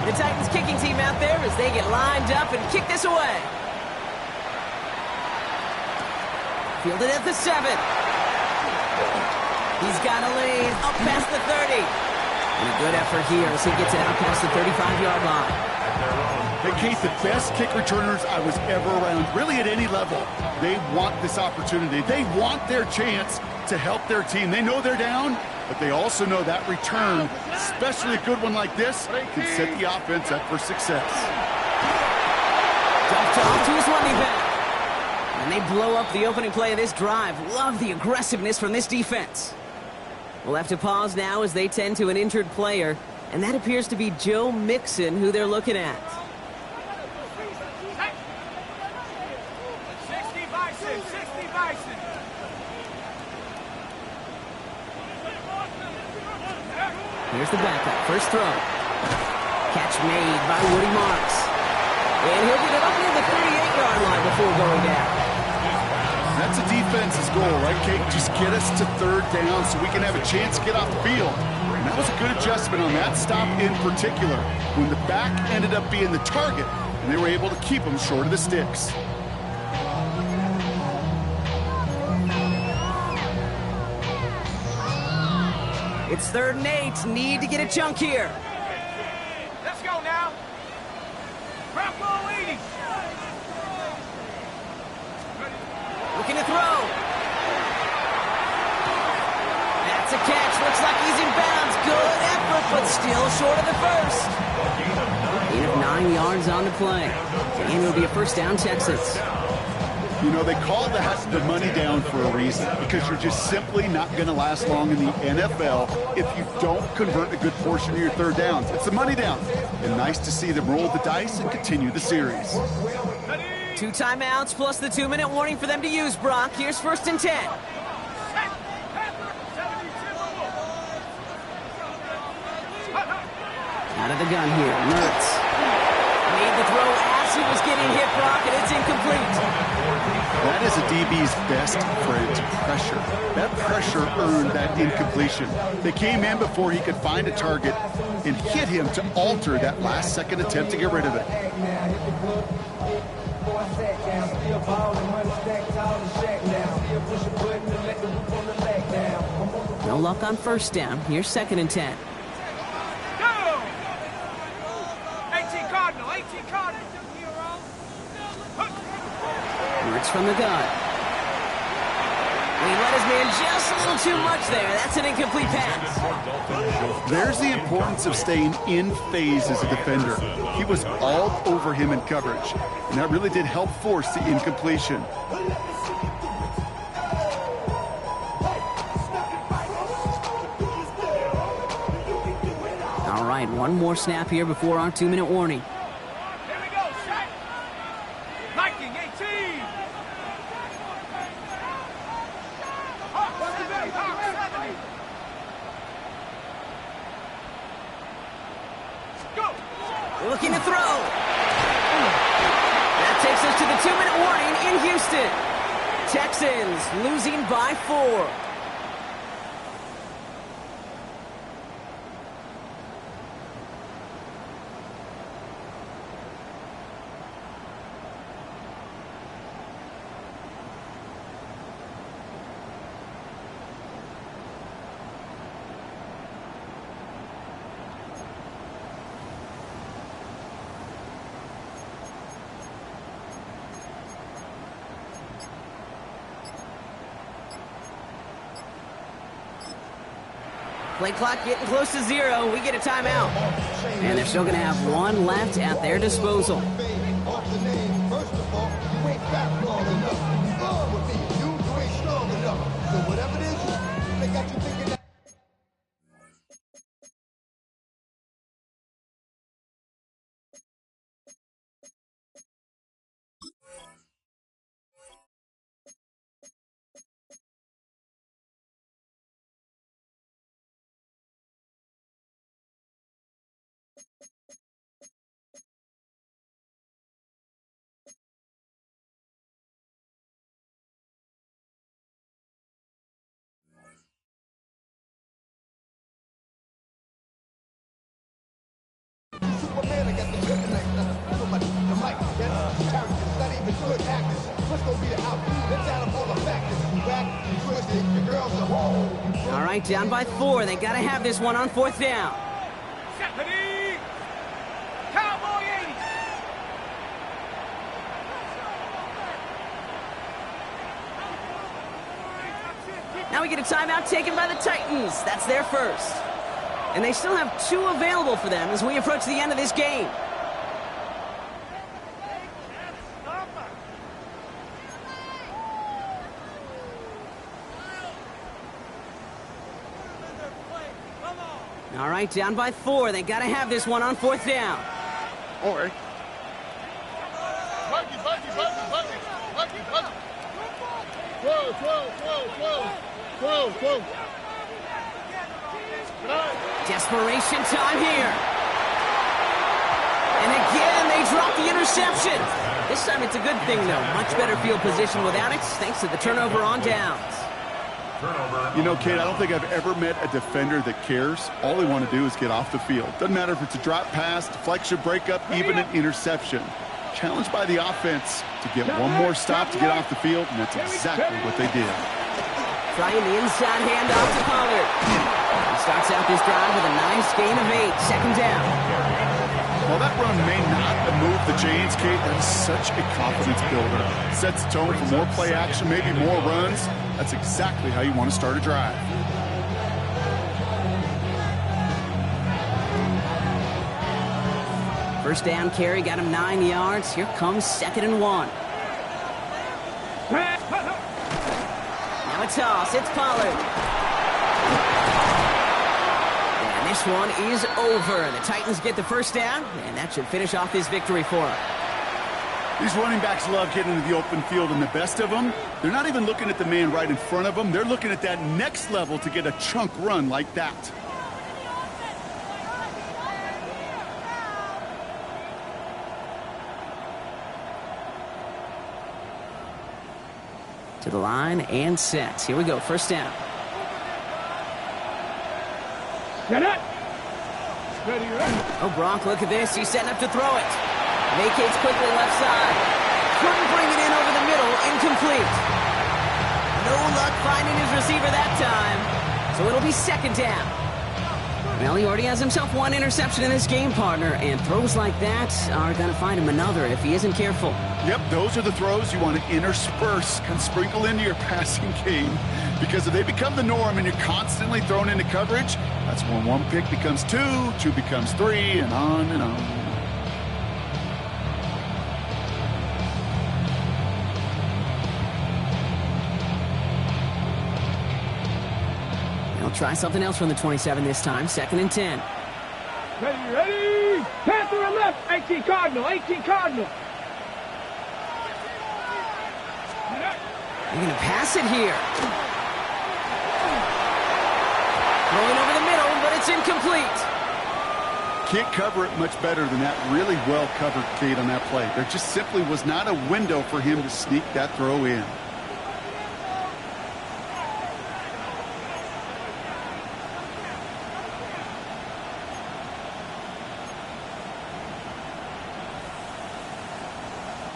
The Titans kicking team out there as they get lined up and kick this away. Fielded at the 7. He's got a lead up past the 30. And a good effort here as he gets it out past the 35-yard line. Hey, Kate, the best kick returners I was ever around, really at any level, they want this opportunity. They want their chance to help their team. They know they're down, but they also know that return, especially a good one like this, can set the offense up for success. Dumped off to his running back. And they blow up the opening play of this drive. Love the aggressiveness from this defense. We'll have to pause now as they tend to an injured player, and that appears to be Joe Mixon, who they're looking at. 60 Bison, 60 Bison. Here's the backup. First throw. Catch made by Woody Marks. And he'll get it up near the 38-yard line before going down. That's a defense's goal, right, Kate? Just get us to third down so we can have a chance to get off the field. And that was a good adjustment on that stop in particular, when the back ended up being the target, and they were able to keep him short of the sticks. It's 3rd and 8. Need to get a chunk here. Let's go now. Drop ball 80. Looking to throw. That's a catch. Looks like he's in bounds. Good effort, but still short of the first. Gain of 9 yards on the play. And it'll be a first down, Texans. You know, they call that the money down for a reason, because you're just simply not going to last long in the NFL if you don't convert a good portion of your third downs. It's the money down. And nice to see them roll the dice and continue the series. 2 timeouts plus the 2-minute warning for them to use, Brock. Here's 1st and 10. Out of the gun here, Mertz. Made the throw as he was getting hit, Brock, and it's incomplete. That is a DB's best friend, pressure. That pressure earned that incompletion. They came in before he could find a target and hit him to alter that last-second attempt to get rid of it. No luck on 1st down. Here's 2nd and 10. Go! 18 Cardinal, 18 Cardinal. Mertz from the gun. He let his man just a little too much there. That's an incomplete pass. There's the importance of staying in phase as a defender. He was all over him in coverage, and that really did help force the incompletion. All right, one more snap here before our 2-minute warning. Here we go, set. Viking 18. Hawk 70, Hawk 70. Go. Looking to throw. That takes us to the 2-minute warning in Houston. Texans losing by 4. Play clock getting close to 0. We get a timeout. And they're still going to have 1 left at their disposal. gotta get the so much the mic, yes, characters, not even good actors. What's gonna be the outcome? Let's add up all the factors. Back, twisted, your girls are whoa. All right, down by 4. They got to have this one on 4th down. Stephanie! Cowboy 80! Now we get a timeout taken by the Titans. That's their first. And they still have 2 available for them as we approach the end of this game. All right, down by 4. They got to have this one on 4th down. Or Desperation time here. And again, they drop the interception. This time it's a good thing, though. Much better field position without it, thanks to the turnover on downs. You know, Kate, I don't think I've ever met a defender that cares. All they want to do is get off the field. Doesn't matter if it's a drop pass, deflection, breakup, even an interception. Challenged by the offense to get one more stop to get off the field, and that's exactly what they did. Trying the inside handoff to Pollard. He starts out this drive with a nice gain of 8. 2nd down. While that run may not have moved the chains, Kate, that is such a confidence builder. Sets the tone for more play action, maybe more runs. That's exactly how you want to start a drive. First down carry got him 9 yards. Here comes 2nd and 1. Now a toss. It's Pollard. And this one is over. The Titans get the first down, and that should finish off this victory for them. These running backs love getting into the open field, and the best of them, they're not even looking at the man right in front of them. They're looking at that next level to get a chunk run like that. To the line and set. Here we go. First down. Get it! Ready, ready. Oh, Brock, look at this. He's setting up to throw it. Vacates quickly left side. Couldn't bring it in over the middle. Incomplete. No luck finding his receiver that time. So it'll be 2nd down. Well, he already has himself 1 interception in this game, partner, and throws like that are going to find him another if he isn't careful. Yep, those are the throws you want to intersperse and sprinkle into your passing game, because if they become the norm and you're constantly thrown into coverage, that's when 1 pick becomes 2, 2 becomes 3, and on and on. They'll try something else from the 27 this time. 2nd and 10. Ready, ready! Panther and left! 18 Cardinal, 18 Cardinal! They're going to pass it here. Rolling over the middle, but it's incomplete. Can't cover it much better than that. Really well covered, Kate, on that play. There just simply was not a window for him to sneak that throw in.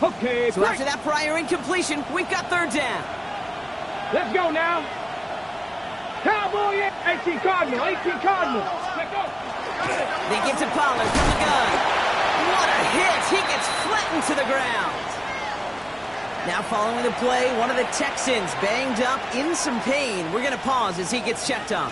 Okay, So after that prior incompletion, we've got 3rd down. let's go now. Cowboy 18 Cardinal, 18 Cardinal. Let's go. They give to Pollard from the gun. What a hit! He gets flattened to the ground. Now following the play, one of the Texans banged up in some pain. We're going to pause as he gets checked on.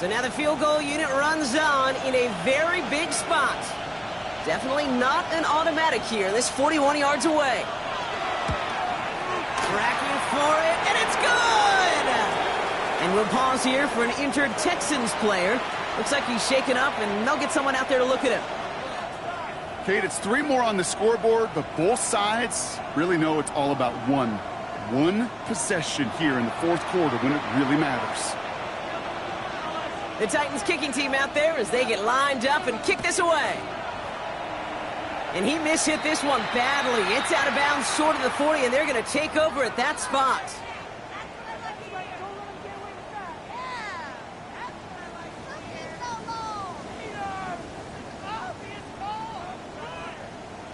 So now the field goal unit runs on in a very big spot. Definitely not an automatic here. This 41 yards away. Tracking for it, and it's good! And we'll pause here for an injured Texans player. Looks like he's shaken up, and they'll get someone out there to look at him. Kate, it's 3 more on the scoreboard, but both sides really know it's all about one possession here in the 4th quarter when it really matters. The Titans kicking team out there as they get lined up and kick this away. And he mishit this one badly. It's out of bounds short of the 40, and they're going to take over at that spot.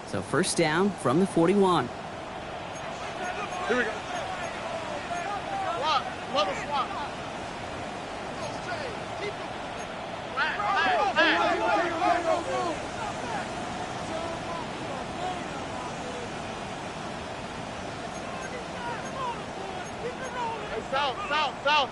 So first down from the 41. Here we go. Swap. Another swap. South.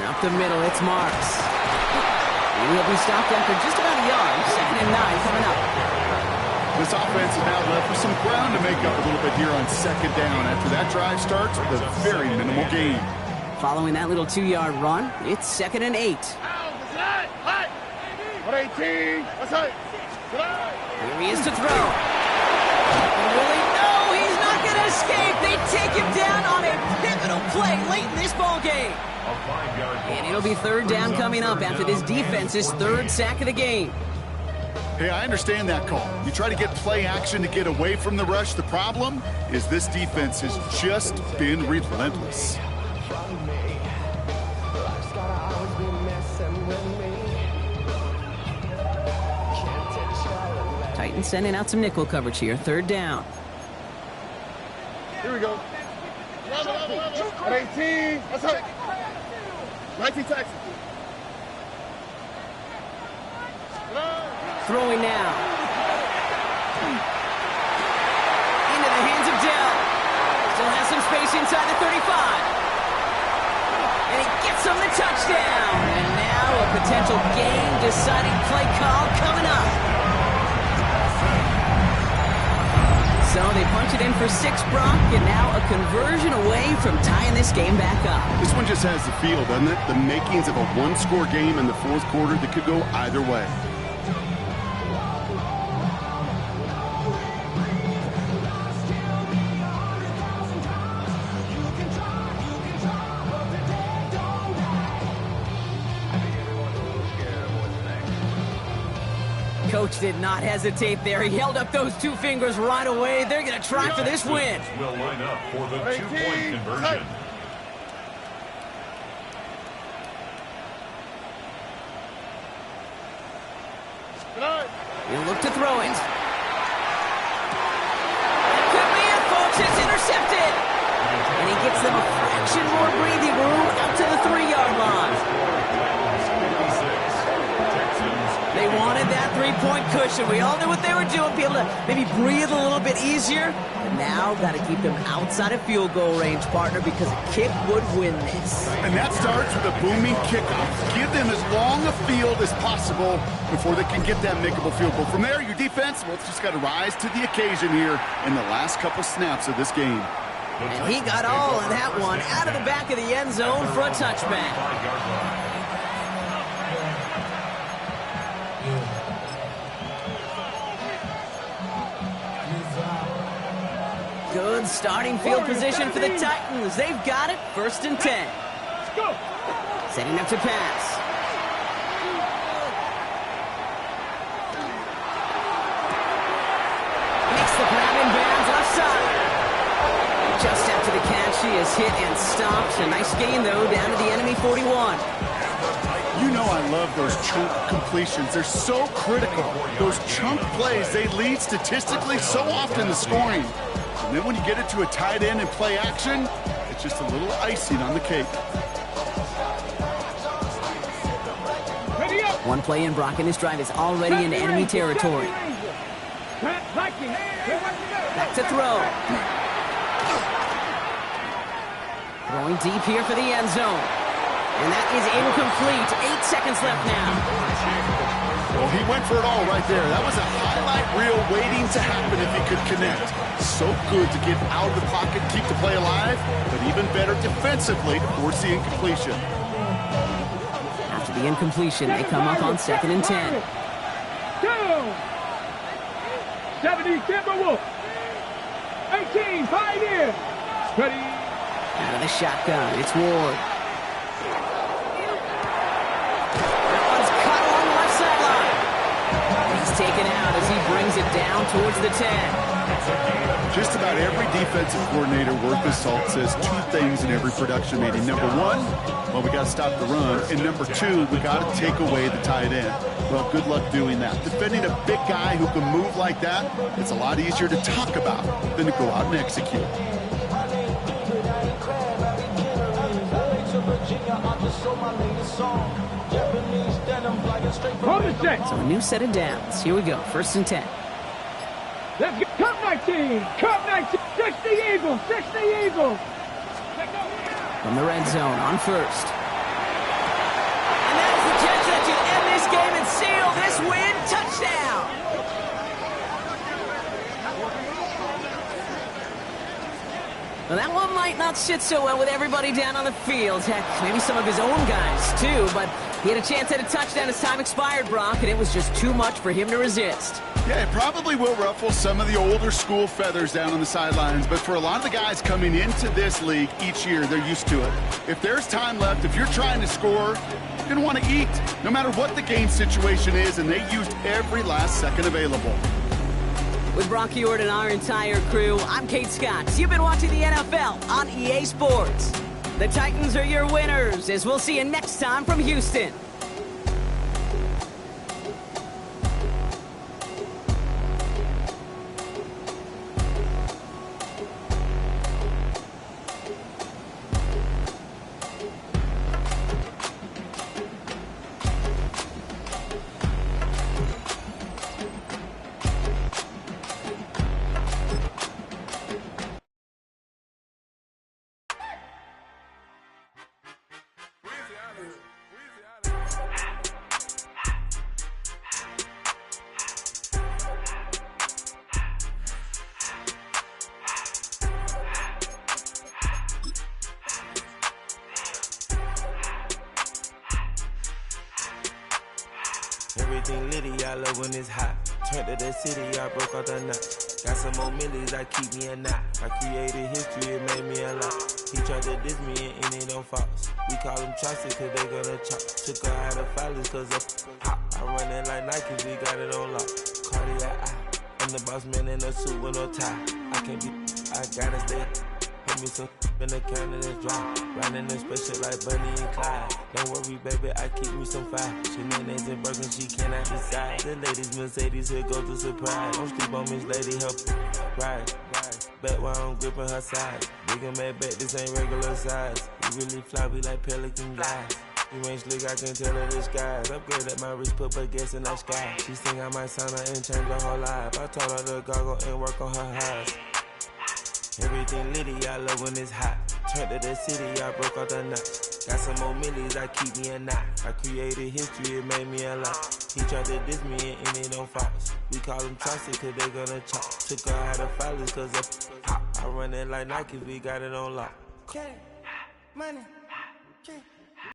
Up the middle, it's Marks. And he'll be stopped after just about a yard. 2nd and 9 coming up. This offense is now left with some ground to make up a little bit here on 2nd down after that drive starts with a very minimal gain. Following that little 2-yard run, it's 2nd and 8. Here he is to throw. Really? No, he's not going to escape. They take him down on a pivotal play late in this ball game. And it'll be 3rd down coming up after this defense's 3rd sack of the game. Hey, I understand that call. You try to get play action to get away from the rush. The problem is this defense has just been relentless. Titans sending out some nickel coverage here. 3rd down. Here we go. At 18. Let's hit. 19 Texas. Throwing now. Into the hands of Dell. Still has some space inside the 35. And he gets him the touchdown. And now a potential game-deciding play call coming up. So they punch it in for 6, Brock, and now a conversion away from tying this game back up. This one just has the feel, doesn't it? The makings of a one-score game in the 4th quarter that could go either way. Coach did not hesitate there. He held up those 2 fingers right away. They're going to try for this win. Will line up for the 2-point conversion. He'll look to throw it. That could be it, folks. It's intercepted. And he gets them a fraction more breathing room up to the 3-yard line. They wanted that 3-point cushion. We all knew what they were doing. Be able to maybe breathe a little bit easier. And now got to keep them outside of field goal range, partner, because a kick would win this. And that starts with a booming kickoff. Give them as long a field as possible before they can get that makeable field goal. From there, your defense, well, it's just got to rise to the occasion here in the last couple snaps of this game. And he got all of that one out of the back of the end zone for a touchback. Good starting field position for the Titans. They've got it. 1st and 10. Let's go. Setting up to pass. Makes the grab in bounds left side. Just after the catch, he is hit and stopped. A nice gain, though, down to the enemy 41. You know I love those chunk completions. They're so critical. Those chunk plays, they lead statistically so often to scoring. And then when you get it to a tight end and play action, it's just a little icing on the cake. One play in, Brock, and this drive is already into enemy territory. Back to throw. Throwing deep here for the end zone. And that is incomplete. 8 seconds left now. Well, he went for it all right there. That was a highlight reel waiting to happen if he could connect. So good to get out of the pocket, keep the play alive, but even better defensively to force the incompletion. After the incompletion, they come up on 2nd and 10. 70 Timberwolves. 18 Pioneer. Ready. Out of the shotgun, it's Ward. That one's cut along the left sideline. And he He's taken out as he brings it down towards the 10. Just about every defensive coordinator worth his salt says two things in every production meeting. Number one, well, we got to stop the run. And number two, we got to take away the tight end. Well, good luck doing that. Defending a big guy who can move like that, it's a lot easier to talk about than to go out and execute. So a new set of downs. Here we go, 1st and 10. Let's get Cup 19. Cup 19. 60 Eagles. 60 Eagles. From the red zone on 1st. And that is the catch that should end this game and seal this win. Touchdown. Well, that one might not sit so well with everybody down on the field. Heck, maybe some of his own guys, too. But he had a chance at a touchdown as time expired, Brock, and it was just too much for him to resist. Yeah, it probably will ruffle some of the older school feathers down on the sidelines, but for a lot of the guys coming into this league each year, they're used to it. If there's time left, if you're trying to score, you're going to want to eat, no matter what the game situation is, and they used every last second available. With Brock Ewart and our entire crew, I'm Kate Scott. You've been watching the NFL on EA Sports. The Titans are your winners, as we'll see you next time from Houston. Everything litty, I love when it's hot. Turned to the city, I broke out the knot. Got some more millies, I keep me a knot. I created history, it made me a lot. He tried to diss me and it don't false. We call them chopsticks cause they gonna chop. Took her out of filers cause of hop. I run it like Nike, we got it on lock. Cardiac eye. I'm the boss man in a suit with no tie. I can't be, I gotta stay. Hold me some in the counter that's dry. Riding the special like Bunny and Clyde. Don't worry, baby, I keep me some fire. Shenanigans and Birkin, she cannot decide. The ladies Mercedes, here go to surprise. Don't sleep on Miss Lady, help ride. Back while I'm gripping her side. Big and mad back, this ain't regular size. We really fly, we like pelican guys. You ain't slick, I can tell her the skies. Upgrade at my wrist, put baguettes in the sky. She think I might sign her and change her whole life. I told her to goggle and work on her highs. Everything litty, I love when it's hot. Turned to the city, I broke out the knot. Got some more millies, I keep me a knot. I created history, it made me a lot. He tried to diss me and it don't false. We call them chopsticks cause they gonna chop. Took her out of filers cause of hop. I run it like Nike, we got it on lock. Okay, money, okay.